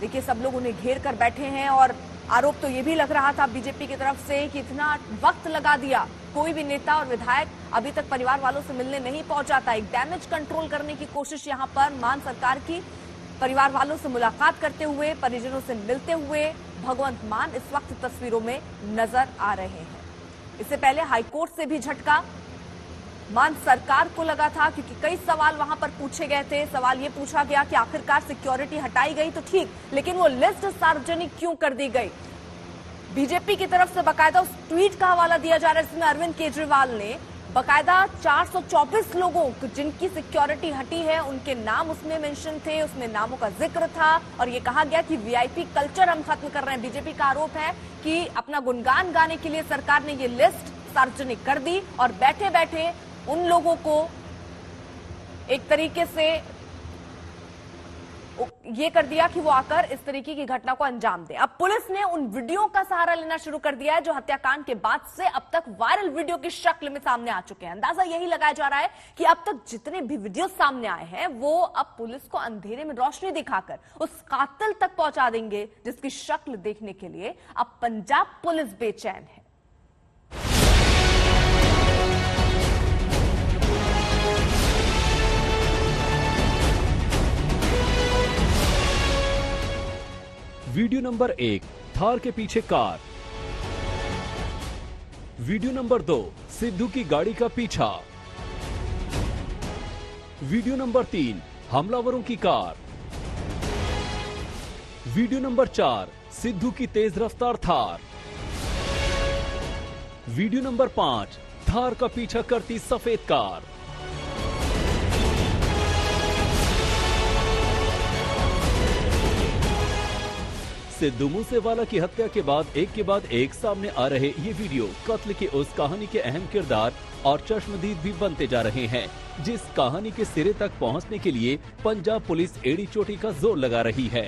देखिए, सब लोग उन्हें घेर कर बैठे हैं और आरोप तो ये भी लग रहा था बीजेपी की तरफ से कि इतना वक्त लगा दिया, कोई भी नेता और विधायक अभी तक परिवार वालों से मिलने नहीं पहुंचा था। एक डैमेज कंट्रोल करने की कोशिश यहां पर मान सरकार की। परिवार वालों से मुलाकात करते हुए, परिजनों से मिलते हुए भगवंत मान इस वक्त तस्वीरों में नजर आ रहे हैं। इससे पहले हाईकोर्ट से भी झटका मान सरकार को लगा था, क्योंकि कई सवाल वहां पर पूछे गए थे। सवाल ये पूछा गया कि आखिरकार सिक्योरिटी हटाई गई तो ठीक, लेकिन वो लिस्ट सार्वजनिक क्यों कर दी गई। बीजेपी की तरफ से बकायदा उस ट्वीट का हवाला दिया जा रहा है जिसमें अरविंद केजरीवाल ने बकायदा 424 लोगों जिनकी सिक्योरिटी हटी है उनके नाम उसमें मेंशन थे, उसमें नामों का जिक्र था और ये कहा गया कि वीआईपी कल्चर हम खत्म कर रहे हैं। बीजेपी का आरोप है कि अपना गुणगान गाने के लिए सरकार ने ये लिस्ट सार्वजनिक कर दी और बैठे बैठे उन लोगों को एक तरीके से ये कर दिया कि वो आकर इस तरीके की घटना को अंजाम दे। अब पुलिस ने उन वीडियो का सहारा लेना शुरू कर दिया है जो हत्याकांड के बाद से अब तक वायरल वीडियो की शक्ल में सामने आ चुके हैं। अंदाजा यही लगाया जा रहा है कि अब तक जितने भी वीडियो सामने आए हैं वो अब पुलिस को अंधेरे में रोशनी दिखाकर उस कातिल तक पहुंचा देंगे जिसकी शक्ल देखने के लिए अब पंजाब पुलिस बेचैन है। वीडियो नंबर 1, थार के पीछे कार। वीडियो नंबर 2, सिद्धू की गाड़ी का पीछा। वीडियो नंबर 3, हमलावरों की कार। वीडियो नंबर 4, सिद्धू की तेज रफ्तार थार। वीडियो नंबर 5, थार का पीछा करती सफेद कार। सिद्धू मूसेवाला की हत्या के बाद एक सामने आ रहे ये वीडियो कत्ल की उस कहानी के अहम किरदार और चश्मदीद भी बनते जा रहे हैं जिस कहानी के सिरे तक पहुंचने के लिए पंजाब पुलिस एड़ी चोटी का जोर लगा रही है।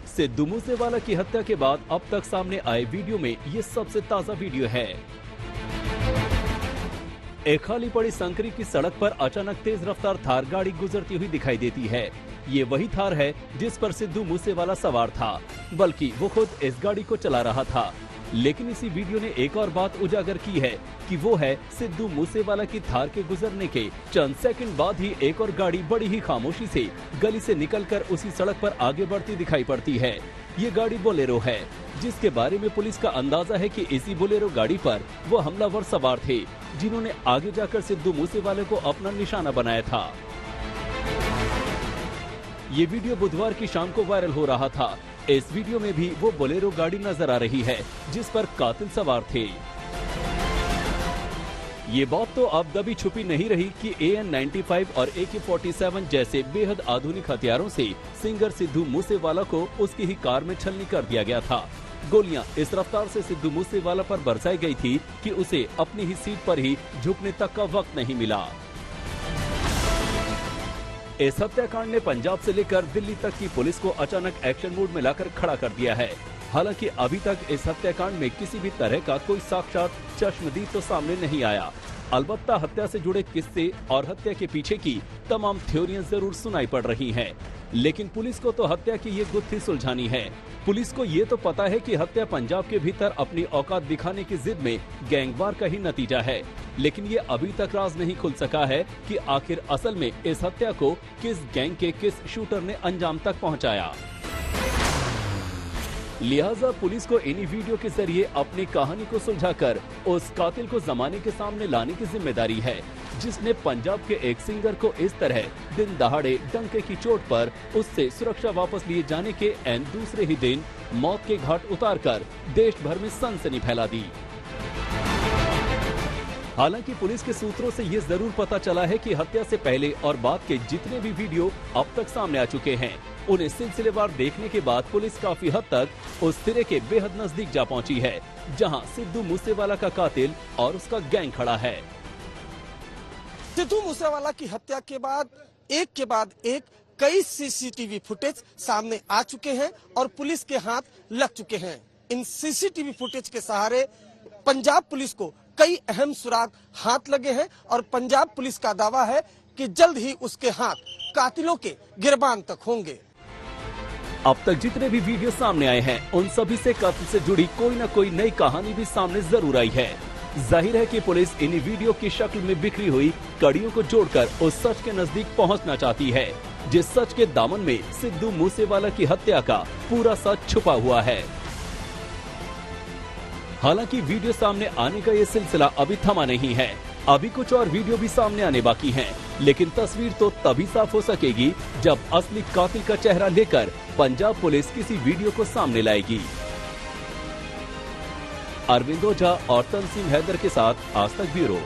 सिद्धू मूसेवाला की हत्या के बाद अब तक सामने आए वीडियो में ये सबसे ताजा वीडियो है। एक खाली पड़ी संकरी की सड़क पर अचानक तेज रफ्तार थार गाड़ी गुजरती हुई दिखाई देती है। ये वही थार है जिस पर सिद्धू मूसेवाला सवार था, बल्कि वो खुद इस गाड़ी को चला रहा था। लेकिन इसी वीडियो ने एक और बात उजागर की है कि वो है सिद्धू मूसेवाला की थार के गुजरने के चंद सेकंड बाद ही एक और गाड़ी बड़ी ही खामोशी से गली से निकलकर उसी सड़क पर आगे बढ़ती दिखाई पड़ती है। ये गाड़ी बोलेरो है जिसके बारे में पुलिस का अंदाजा है कि इसी बोलेरो गाड़ी पर वो हमलावर सवार थे जिन्होंने आगे जाकर सिद्धू मूसेवाले को अपना निशाना बनाया था। ये वीडियो बुधवार की शाम को वायरल हो रहा था। इस वीडियो में भी वो बोलेरो गाड़ी नजर आ रही है जिस पर कातिल सवार थे। ये बात तो अब दबी छुपी नहीं रही कि AN-95 और AK-47 जैसे बेहद आधुनिक हथियारों से सिंगर सिद्धू मूसेवाला को उसकी ही कार में छलनी कर दिया गया था। गोलियां इस रफ्तार से सिद्धू मूसेवाला पर बरसाई गई थी कि उसे अपनी ही सीट पर ही झुकने तक का वक्त नहीं मिला। इस हत्याकांड ने पंजाब से लेकर दिल्ली तक की पुलिस को अचानक एक्शन मोड में लाकर खड़ा कर दिया है। हालांकि अभी तक इस हत्याकांड में किसी भी तरह का कोई साक्षात चश्मदीद तो सामने नहीं आया। अलबत्ता हत्या से जुड़े किस्से और हत्या के पीछे की तमाम थ्योरियां जरूर सुनाई पड़ रही हैं। लेकिन पुलिस को तो हत्या की ये गुत्थी सुलझानी है। पुलिस को ये तो पता है कि हत्या पंजाब के भीतर अपनी औकात दिखाने की जिद में गैंगवार का ही नतीजा है। लेकिन ये अभी तक राज नहीं खुल सका है कि आखिर असल में इस हत्या को किस गैंग के किस शूटर ने अंजाम तक पहुंचाया। लिहाजा पुलिस को इन्हीं वीडियो के जरिए अपनी कहानी को सुलझाकर उस कातिल को जमाने के सामने लाने की जिम्मेदारी है जिसने पंजाब के एक सिंगर को इस तरह दिन दहाड़े डंके की चोट पर उससे सुरक्षा वापस लिए जाने के एन दूसरे ही दिन मौत के घाट उतारकर देश भर में सनसनी फैला दी। हालांकि पुलिस के सूत्रों से ये जरूर पता चला है कि हत्या से पहले और बाद के जितने भी वीडियो अब तक सामने आ चुके हैं उन्हें सिलसिलेवार देखने के बाद पुलिस काफी हद तक उस सिरे के बेहद नजदीक जा पहुंची है जहां सिद्धू मूसेवाला का कातिल और उसका गैंग खड़ा है। सिद्धू मूसेवाला की हत्या के बाद एक कई CCTV फुटेज सामने आ चुके हैं और पुलिस के हाथ लग चुके हैं। इन सीसीटीवी फुटेज के सहारे पंजाब पुलिस को कई अहम सुराग हाथ लगे हैं और पंजाब पुलिस का दावा है कि जल्द ही उसके हाथ कातिलों के गिरबान तक होंगे। अब तक जितने भी वीडियो सामने आए हैं उन सभी से कत्ल से जुड़ी कोई न कोई नई कहानी भी सामने जरूर आई है। जाहिर है कि पुलिस इन्हीं वीडियो की शक्ल में बिखरी हुई कड़ियों को जोड़कर उस सच के नजदीक पहुंचना चाहती है जिस सच के दामन में सिद्धू मूसेवाला की हत्या का पूरा सच छुपा हुआ है। हालांकि वीडियो सामने आने का ये सिलसिला अभी थमा नहीं है, अभी कुछ और वीडियो भी सामने आने बाकी हैं, लेकिन तस्वीर तो तभी साफ हो सकेगी जब असली कातिल का चेहरा लेकर पंजाब पुलिस किसी वीडियो को सामने लाएगी। अरविंद ओझा और तंसीम हैदर के साथ आज तक ब्यूरो।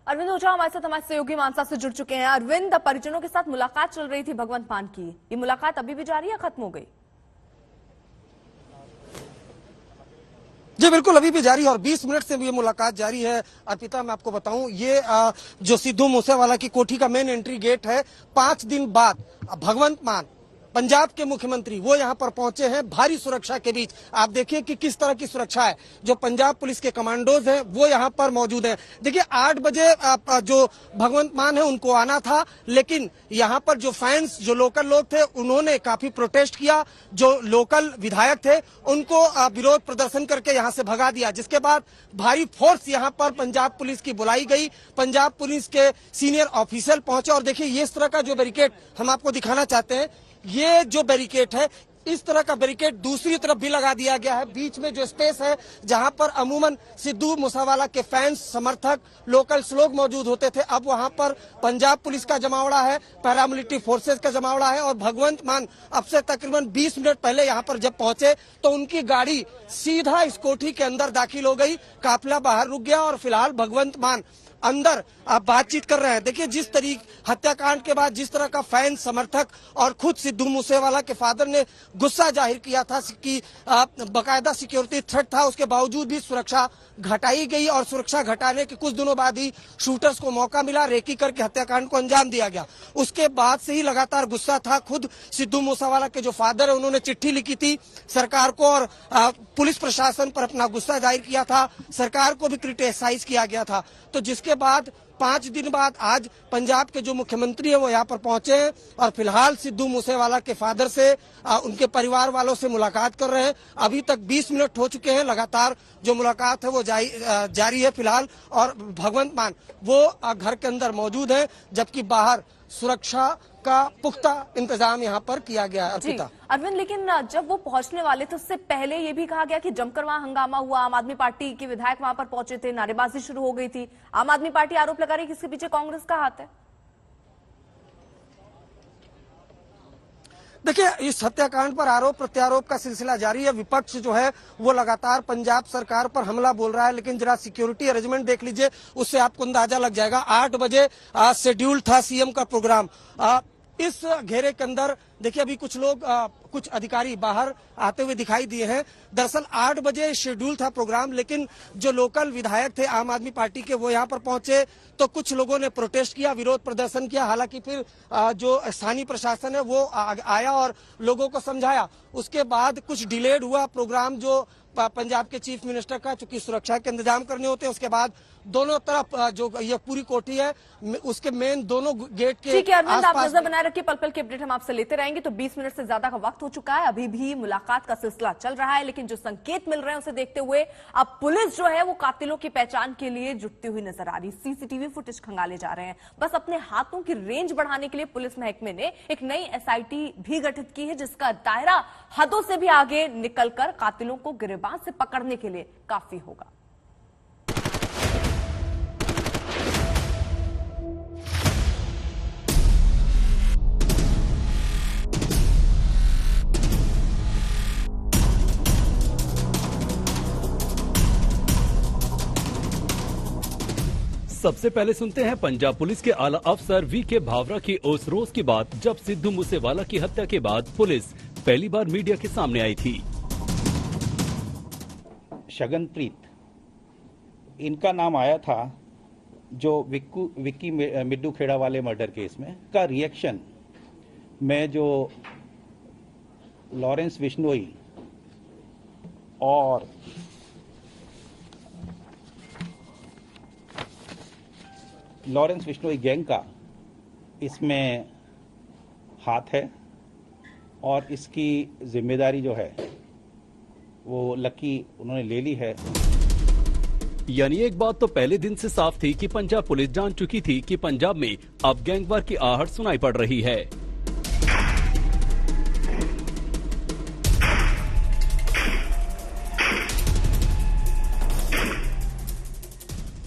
अरविंद ओझा हमारे साथ हमारे सहयोगी मानसा से जुड़ चुके हैं। अरविंद, परिजनों के साथ मुलाकात चल रही थी भगवंत मान की, ये मुलाकात अभी भी जारी है, खत्म हो गई? जी बिल्कुल, अभी भी जारी है और 20 मिनट से भी ये मुलाकात जारी है। अर्पिता, मैं आपको बताऊं, ये जो सिद्धू मूसेवाला की कोठी का मेन एंट्री गेट है, 5 दिन बाद भगवंत मान पंजाब के मुख्यमंत्री वो यहाँ पर पहुंचे हैं भारी सुरक्षा के बीच। आप देखिए कि किस तरह की सुरक्षा है, जो पंजाब पुलिस के कमांडोज हैं वो यहाँ पर मौजूद हैं। देखिए 8 बजे जो भगवंत मान है उनको आना था, लेकिन यहाँ पर जो फैंस, जो लोकल लोग थे, उन्होंने काफी प्रोटेस्ट किया। जो लोकल विधायक थे उनको विरोध प्रदर्शन करके यहाँ से भगा दिया, जिसके बाद भारी फोर्स यहाँ पर पंजाब पुलिस की बुलाई गई। पंजाब पुलिस के सीनियर ऑफिसर पहुंचे और देखिए ये इस तरह का जो बैरिकेड हम आपको दिखाना चाहते हैं, ये जो बैरिकेड है, इस तरह का बैरिकेड दूसरी तरफ भी लगा दिया गया है। बीच में जो स्पेस है जहां पर अमूमन सिद्धू मूसेवाला के फैंस, समर्थक, लोकल लोग मौजूद होते थे, अब वहां पर पंजाब पुलिस का जमावड़ा है, पैरामिलिट्री फोर्सेस का जमावड़ा है। और भगवंत मान अब से तकरीबन 20 मिनट पहले यहां पर जब पहुंचे तो उनकी गाड़ी सीधा इस कोठी के अंदर दाखिल हो गई, काफिला बाहर रुक गया और फिलहाल भगवंत मान अंदर आप बातचीत कर रहे हैं। देखिए जिस तरीके हत्याकांड के बाद जिस तरह का फैन, समर्थक और खुद सिद्धू मूसेवाला के फादर ने गुस्सा जाहिर किया था कि बकायदा सिक्योरिटी थ्रेट था, उसके बावजूद भी सुरक्षा घटाई गई और सुरक्षा घटाने के कुछ दिनों बाद ही शूटर्स को मौका मिला, रेकी करके हत्याकांड को अंजाम दिया गया। उसके बाद से ही लगातार गुस्सा था। खुद सिद्धू मूसेवाला के जो फादर है उन्होंने चिट्ठी लिखी थी सरकार को और पुलिस प्रशासन पर अपना गुस्सा जाहिर किया था, सरकार को भी क्रिटिसाइज किया गया था। तो जिसके बाद 5 दिन बाद आज पंजाब के जो मुख्यमंत्री है वो यहाँ पर पहुंचे हैं और फिलहाल सिद्धू मूसेवाला के फादर से, उनके परिवार वालों से मुलाकात कर रहे हैं। अभी तक 20 मिनट हो चुके हैं, लगातार जो मुलाकात है वो जारी है फिलहाल। और भगवंत मान वो घर के अंदर मौजूद है, जबकि बाहर सुरक्षा का पुख्ता इंतजाम यहाँ पर किया गया है। अर्पिता, अरविंद, लेकिन जब वो पहुंचने वाले थे उससे पहले ये भी कहा गया कि जमकर वहां हंगामा हुआ, आम आदमी पार्टी के विधायक वहां पर पहुंचे थे, नारेबाजी शुरू हो गई थी। आम आदमी पार्टी आरोप लगा रही है कि इसके पीछे कांग्रेस का हाथ है। देखिए इस हत्याकांड पर आरोप प्रत्यारोप का सिलसिला जारी है। विपक्ष जो है वो लगातार पंजाब सरकार पर हमला बोल रहा है, लेकिन जरा सिक्योरिटी अरेंजमेंट देख लीजिए, उससे आपको अंदाजा लग जाएगा। 8 बजे शेड्यूल था सीएम का प्रोग्राम। इस घेरे के अंदर देखिए अभी कुछ लोग, कुछ अधिकारी बाहर आते हुए दिखाई दिए हैं। दरअसल 8 बजे शेड्यूल था प्रोग्राम, लेकिन जो लोकल विधायक थे आम आदमी पार्टी के वो यहाँ पर पहुंचे तो कुछ लोगों ने प्रोटेस्ट किया, विरोध प्रदर्शन किया। हालांकि फिर जो स्थानीय प्रशासन है वो आया और लोगों को समझाया। उसके बाद कुछ डिलेड हुआ प्रोग्राम, जो पंजाब के चीफ मिनिस्टर का चूंकि सुरक्षा के इंतजाम करने होते हैं। उसके बाद दोनों तरफ जो ये पूरी कोठी है उसके मेन दोनों गेट के ठीक है अरविंद, आप नजर बनाए रखिए, पल पल की अपडेट हम आपसे लेते रहेंगे। तो 20 मिनट से ज्यादा का वक्त हो चुका है, अभी भी मुलाकात का सिलसिला चल रहा है, लेकिन जो संकेत मिल रहे हैं उसे देखते हुए अब पुलिस जो है वो कातिलों की पहचान के लिए जुटती हुई नजर आ रही। सीसीटीवी फुटेज खंगाले जा रहे हैं। बस अपने हाथों की रेंज बढ़ाने के लिए पुलिस महकमे ने एक नई एसआईटी भी गठित की है, जिसका दायरा हदों से भी आगे निकलकर कातिलों को गिरबान से पकड़ने के लिए काफी होगा। सबसे पहले सुनते हैं पंजाब पुलिस के आला अफसर वीके भावरा की उस रोज की बात जब सिद्धू मूसेवाला की हत्या के बाद पुलिस पहली बार मीडिया के सामने आई थी। शगनप्रीत, इनका नाम आया था जो विक्की मिड्डू खेड़ा वाले मर्डर केस में का रिएक्शन मैं जो लॉरेंस बिश्नोई और लॉरेंस बिश्नोई गैंग का इसमें हाथ है और इसकी जिम्मेदारी जो है वो लकी उन्होंने ले ली है। यानी एक बात तो पहले दिन से साफ थी कि पंजाब पुलिस जान चुकी थी कि पंजाब में अब गैंगवार की आहट सुनाई पड़ रही है।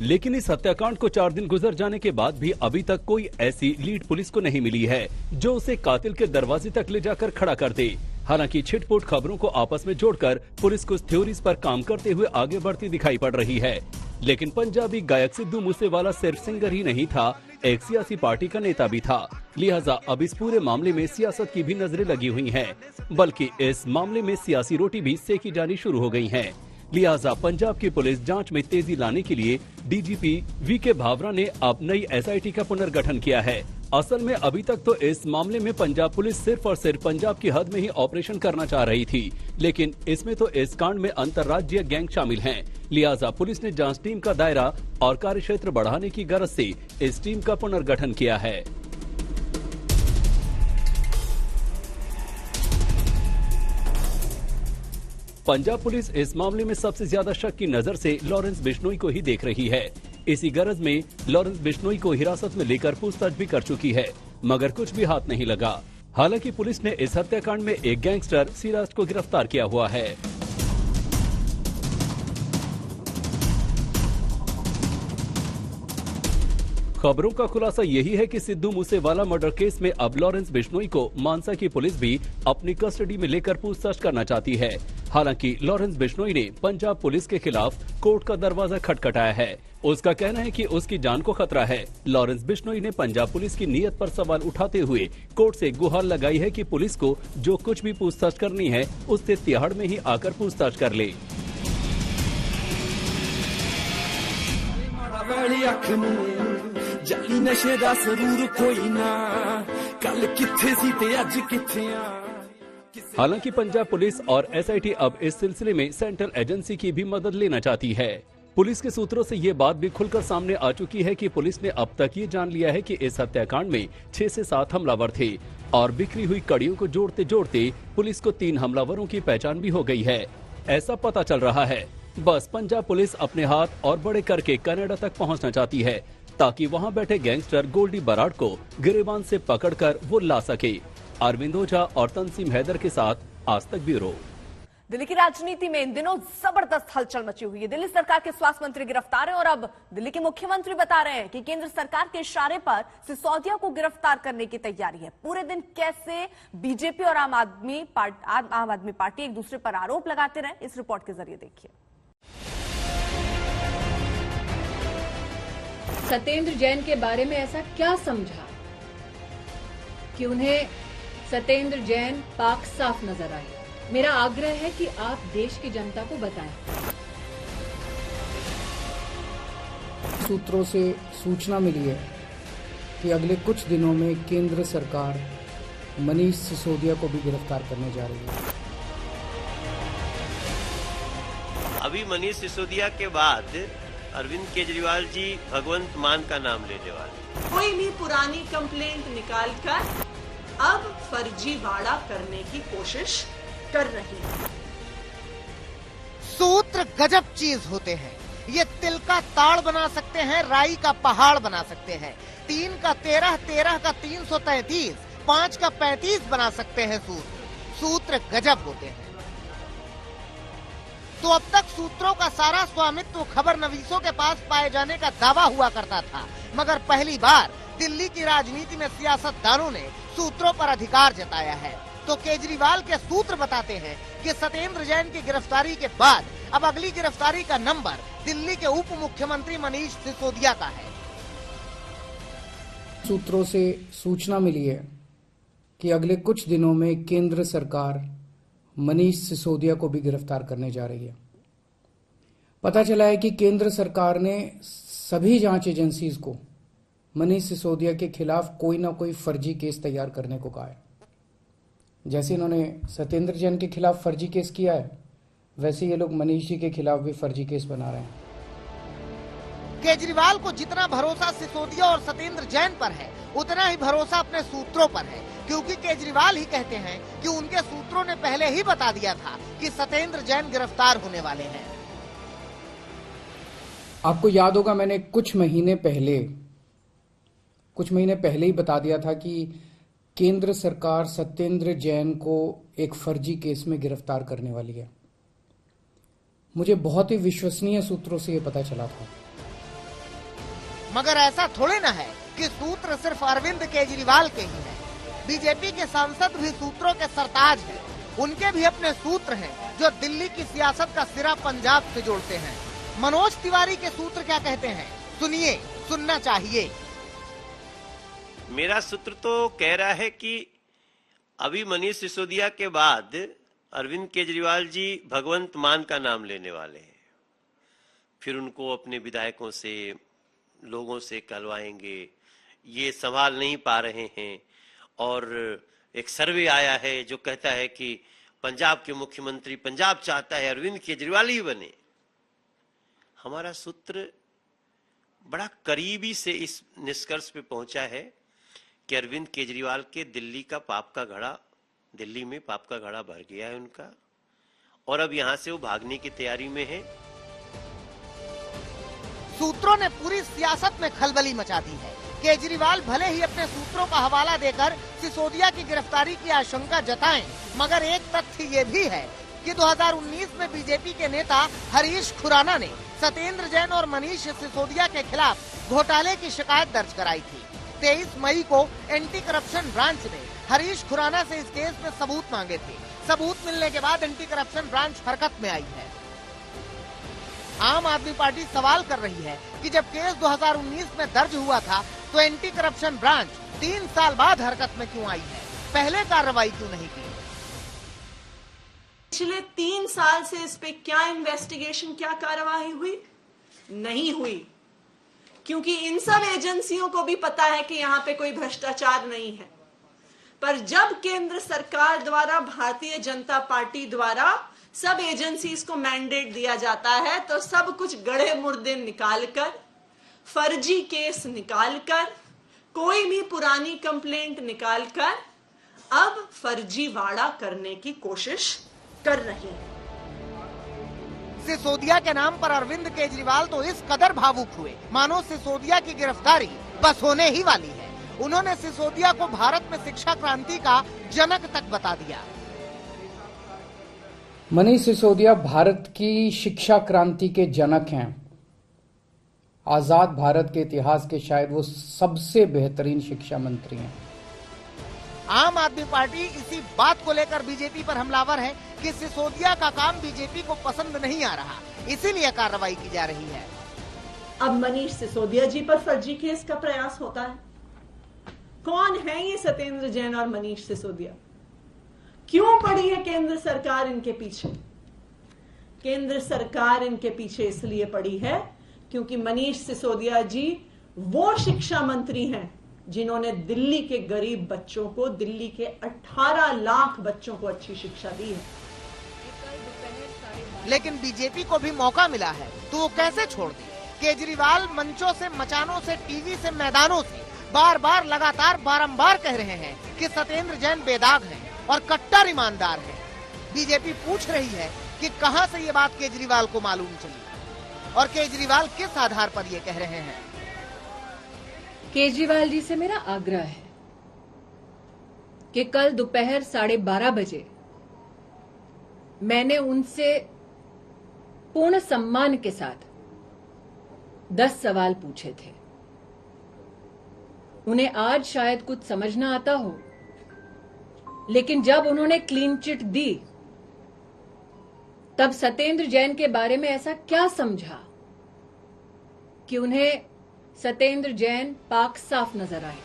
लेकिन इस हत्याकांड को 4 दिन गुजर जाने के बाद भी अभी तक कोई ऐसी लीड पुलिस को नहीं मिली है जो उसे कातिल के दरवाजे तक ले जाकर खड़ा कर दे। हालांकि छिटपुट खबरों को आपस में जोड़कर पुलिस कुछ थ्योरीज पर काम करते हुए आगे बढ़ती दिखाई पड़ रही है। लेकिन पंजाबी गायक सिद्धू मूसेवाला सिर्फ सिंगर ही नहीं था, एक सियासी पार्टी का नेता भी था। लिहाजा अब इस पूरे मामले में सियासत की भी नजरें लगी हुई हैं, बल्कि इस मामले में सियासी रोटी भी सेकी जानी शुरू हो गई है। लिहाजा पंजाब की पुलिस जांच में तेजी लाने के लिए डीजीपी वीके भावरा ने अब नई एसआईटी का पुनर्गठन किया है। असल में अभी तक तो इस मामले में पंजाब पुलिस सिर्फ और सिर्फ पंजाब की हद में ही ऑपरेशन करना चाह रही थी, लेकिन इसमें तो इस कांड में अंतर्राज्यीय गैंग शामिल हैं। लिहाजा पुलिस ने जांच टीम का दायरा और कार्यक्षेत्र बढ़ाने की गरज से इस टीम का पुनर्गठन किया है। पंजाब पुलिस इस मामले में सबसे ज्यादा शक की नजर से लॉरेंस बिश्नोई को ही देख रही है। इसी गरज में लॉरेंस बिश्नोई को हिरासत में लेकर पूछताछ भी कर चुकी है, मगर कुछ भी हाथ नहीं लगा। हालांकि पुलिस ने इस हत्याकांड में एक गैंगस्टर सिराज को गिरफ्तार किया हुआ है। खबरों का खुलासा यही है कि सिद्धू मूसेवाला मर्डर केस में अब लॉरेंस बिश्नोई को मानसा की पुलिस भी अपनी कस्टडी में लेकर पूछताछ करना चाहती है। हालांकि लॉरेंस बिश्नोई ने पंजाब पुलिस के खिलाफ कोर्ट का दरवाजा खटखटाया है। उसका कहना है कि उसकी जान को खतरा है। लॉरेंस बिश्नोई ने पंजाब पुलिस की नीयत पर सवाल उठाते हुए कोर्ट से गुहार लगाई है कि पुलिस को जो कुछ भी पूछताछ करनी है उससे तिहाड़ में ही आकर पूछताछ कर ले। जाली नशे दा जरूर कोई ना, कल किथे सी ते अज किथे आ। हालांकि पंजाब पुलिस और एसआईटी अब इस सिलसिले में सेंट्रल एजेंसी की भी मदद लेना चाहती है। पुलिस के सूत्रों से ये बात भी खुलकर सामने आ चुकी है कि पुलिस ने अब तक ये जान लिया है कि इस हत्याकांड में 6 से 7 हमलावर थे और बिखरी हुई कड़ियों को जोड़ते जोड़ते पुलिस को 3 हमलावरों की पहचान भी हो गई है, ऐसा पता चल रहा है। बस पंजाब पुलिस अपने हाथ और बड़े करके कनाडा तक पहुंचना चाहती है ताकि वहां बैठे गैंगस्टर गोल्डी बराड़ को गिरेबान से पकड़कर वो ला सके। अरविंद ओझा और तंसीम हैदर के साथ आज तक ब्यूरो। दिल्ली की राजनीति में इन दिनों जबरदस्त हलचल मची हुई है। दिल्ली सरकार के स्वास्थ्य मंत्री गिरफ्तार हैं और अब दिल्ली के मुख्यमंत्री बता रहे हैं कि केंद्र सरकार के इशारे पर सिसोदिया को गिरफ्तार करने की तैयारी है। पूरे दिन कैसे बीजेपी और आम आदमी पार्टी एक दूसरे पर आरोप लगाते रहे, इस रिपोर्ट के जरिए देखिए। सत्येंद्र जैन के बारे में ऐसा क्या समझा कि उन्हें सत्येंद्र जैन पाक साफ नजर आए? मेरा आग्रह है कि आप देश की जनता को बताएं। सूत्रों से सूचना मिली है कि अगले कुछ दिनों में केंद्र सरकार मनीष सिसोदिया को भी गिरफ्तार करने जा रही है। अभी मनीष सिसोदिया के बाद अरविंद केजरीवाल जी भगवंत मान का नाम लेने वाले। कोई भी पुरानी कंप्लेंट निकालकर अब फर्जीवाड़ा करने की कोशिश कर रही है। सूत्र गजब चीज होते हैं। ये तिल का ताड़ बना सकते हैं, राई का पहाड़ बना सकते हैं। 3 का 13, 13 का 333, 5 का 35 बना सकते हैं सूत्र गजब होते हैं। तो अब तक सूत्रों का सारा स्वामित्व खबरनवीसों के पास पाए जाने का दावा हुआ करता था, मगर पहली बार दिल्ली की राजनीति में सियासतदानों ने सूत्रों पर अधिकार जताया है। तो केजरीवाल के सूत्र बताते हैं कि सत्येंद्र जैन की गिरफ्तारी के बाद अब अगली गिरफ्तारी का नंबर दिल्ली के उप मुख्यमंत्री मनीष सिसोदिया का है। सूत्रों से सूचना मिली है कि अगले कुछ दिनों में केंद्र सरकार मनीष सिसोदिया को भी गिरफ्तार करने जा रही है। पता चला है कि केंद्र सरकार ने सभी जांच एजेंसीज को मनीष सिसोदिया के खिलाफ कोई ना कोई फर्जी केस तैयार करने को कहा है। जैसे इन्होंने सत्येंद्र जैन के खिलाफ फर्जी केस किया है, वैसे ये लोग मनीष जी के खिलाफ भी फर्जी केस बना रहे हैं। केजरीवाल को जितना भरोसा सिसोदिया और सत्येंद्र जैन पर है, उतना ही भरोसा अपने सूत्रों पर है, क्योंकि केजरीवाल ही कहते हैं कि उनके सूत्रों ने पहले ही बता दिया था कि सत्येंद्र जैन गिरफ्तार होने वाले हैं। आपको याद होगा, मैंने कुछ महीने पहले ही बता दिया था कि केंद्र सरकार सत्येंद्र जैन को एक फर्जी केस में गिरफ्तार करने वाली है। मुझे बहुत ही विश्वसनीय सूत्रों से यह पता चला था। मगर ऐसा थोड़े ना है कि सूत्र सिर्फ अरविंद केजरीवाल के ही हैं। बीजेपी के सांसद भी सूत्रों के सरताज हैं। उनके भी अपने सूत्र हैं जो दिल्ली की सियासत का सिरा पंजाब से जोड़ते हैं। मनोज तिवारी के सूत्र क्या कहते हैं, सुनिए, सुनना चाहिए। मेरा सूत्र तो कह रहा है कि अभी मनीष सिसोदिया के बाद अरविंद केजरीवाल जी भगवंत मान का नाम लेने वाले हैं। फिर उनको अपने विधायकों से, लोगों से कहलवाएंगे, ये संभाल नहीं पा रहे हैं। और एक सर्वे आया है जो कहता है कि पंजाब के मुख्यमंत्री, पंजाब चाहता है अरविंद केजरीवाल ही बने। हमारा सूत्र बड़ा करीबी से इस निष्कर्ष पे पहुंचा है कि अरविंद केजरीवाल के दिल्ली में पाप का घड़ा भर गया है उनका, और अब यहां से वो भागने की तैयारी में है। सूत्रों ने पूरी सियासत में खलबली मचा दी है। केजरीवाल भले ही अपने सूत्रों का हवाला देकर सिसोदिया की गिरफ्तारी की आशंका जताएं, मगर एक तथ्य ये भी है कि 2019 में बीजेपी के नेता हरीश खुराना ने सत्येंद्र जैन और मनीष सिसोदिया के खिलाफ घोटाले की शिकायत दर्ज कराई थी। 23 मई को एंटी करप्शन ब्रांच ने हरीश खुराना से इस केस में सबूत मांगे थे। सबूत मिलने के बाद एंटी करप्शन ब्रांच हरकत में आई है। आम आदमी पार्टी सवाल कर रही है कि जब केस 2019 में दर्ज हुआ था तो एंटी करप्शन ब्रांच 3 साल बाद हरकत में क्यों आई है, पहले कार्रवाई क्यों नहीं की? पिछले 3 साल से इस पे क्या इन्वेस्टिगेशन, क्या कार्रवाई हुई? नहीं हुई, क्योंकि इन सब एजेंसियों को भी पता है कि यहाँ पे कोई भ्रष्टाचार नहीं है। पर जब केंद्र सरकार द्वारा, भारतीय जनता पार्टी द्वारा सब एजेंसीज को मैंडेट दिया जाता है, तो सब कुछ गड़े मुर्दे निकालकर, फर्जी केस निकालकर, कोई भी पुरानी कंप्लेंट निकालकर अब फर्जीवाड़ा करने की कोशिश कर रही है। सिसोदिया के नाम पर अरविंद केजरीवाल तो इस कदर भावुक हुए मानो सिसोदिया की गिरफ्तारी बस होने ही वाली है। उन्होंने सिसोदिया को भारत में शिक्षा क्रांति का जनक तक बता दिया। मनीष सिसोदिया भारत की शिक्षा क्रांति के जनक हैं। आजाद भारत के इतिहास के शायद वो सबसे बेहतरीन शिक्षा मंत्री हैं। आम आदमी पार्टी इसी बात को लेकर बीजेपी पर हमलावर है कि सिसोदिया का काम बीजेपी को पसंद नहीं आ रहा, इसीलिए कार्रवाई की जा रही है। अब मनीष सिसोदिया जी पर फर्जी केस का प्रयास होता है। कौन है ये सत्येंद्र जैन और मनीष सिसोदिया? क्यों पड़ी है केंद्र सरकार इनके पीछे? केंद्र सरकार इनके पीछे इसलिए पड़ी है क्योंकि मनीष सिसोदिया जी वो शिक्षा मंत्री हैं जिन्होंने दिल्ली के गरीब बच्चों को, दिल्ली के 18 लाख बच्चों को अच्छी शिक्षा दी है। लेकिन बीजेपी को भी मौका मिला है तो वो कैसे छोड़ दी? केजरीवाल मंचों से, मचानों से, टीवी से, मैदानों से बार बार लगातार बारंबार कह रहे हैं कि सत्येंद्र जैन बेदाग हैं और कट्टर ईमानदार हैं। बीजेपी पूछ रही है कि कहां से ये बात केजरीवाल को मालूम चली और केजरीवाल किस आधार पर ये कह रहे हैं। केजरीवाल जी से मेरा आग्रह है कि कल दोपहर 12:30 बजे मैंने उनसे पूर्ण सम्मान के साथ 10 सवाल पूछे थे। उन्हें आज शायद कुछ समझ ना आता हो, लेकिन जब उन्होंने क्लीन चिट दी तब सत्येंद्र जैन के बारे में ऐसा क्या समझा कि उन्हें सत्येंद्र जैन पाक साफ नजर आए।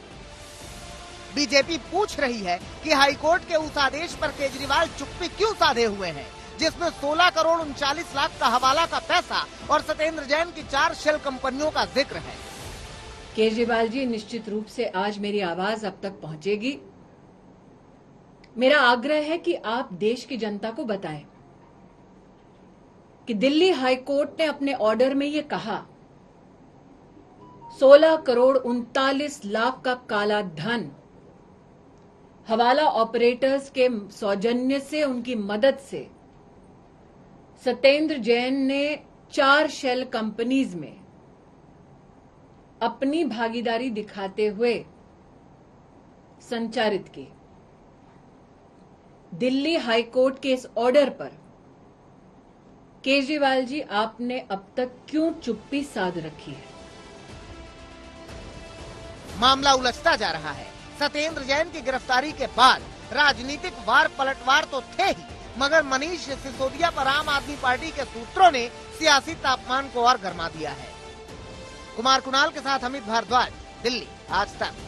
बीजेपी पूछ रही है कि हाईकोर्ट के उस आदेश पर केजरीवाल चुप्पी क्यों साधे हुए हैं जिसमें 16 करोड़ 39 लाख का हवाला का पैसा और सत्येंद्र जैन की 4 शेल कंपनियों का जिक्र है। केजरीवाल जी, निश्चित रूप से आज मेरी आवाज अब तक पहुंचेगी मेरा आग्रह है कि आप देश की जनता को बताएं कि दिल्ली हाई कोर्ट ने अपने ऑर्डर में यह कहा 16 करोड़ 39 लाख का काला धन हवाला ऑपरेटर्स के सौजन्य से, उनकी मदद से सत्येंद्र जैन ने 4 शेल कंपनीज में अपनी भागीदारी दिखाते हुए संचारित की। दिल्ली हाई कोर्ट के इस ऑर्डर पर केजरीवाल जी आपने अब तक क्यों चुप्पी साध रखी है? मामला उलझता जा रहा है। सत्येंद्र जैन की गिरफ्तारी के बाद राजनीतिक वार पलटवार तो थे ही, मगर मनीष सिसोदिया पर आम आदमी पार्टी के सूत्रों ने सियासी तापमान को और गर्मा दिया है। कुमार कुणाल के साथ अमित भारद्वाज, दिल्ली आज तक।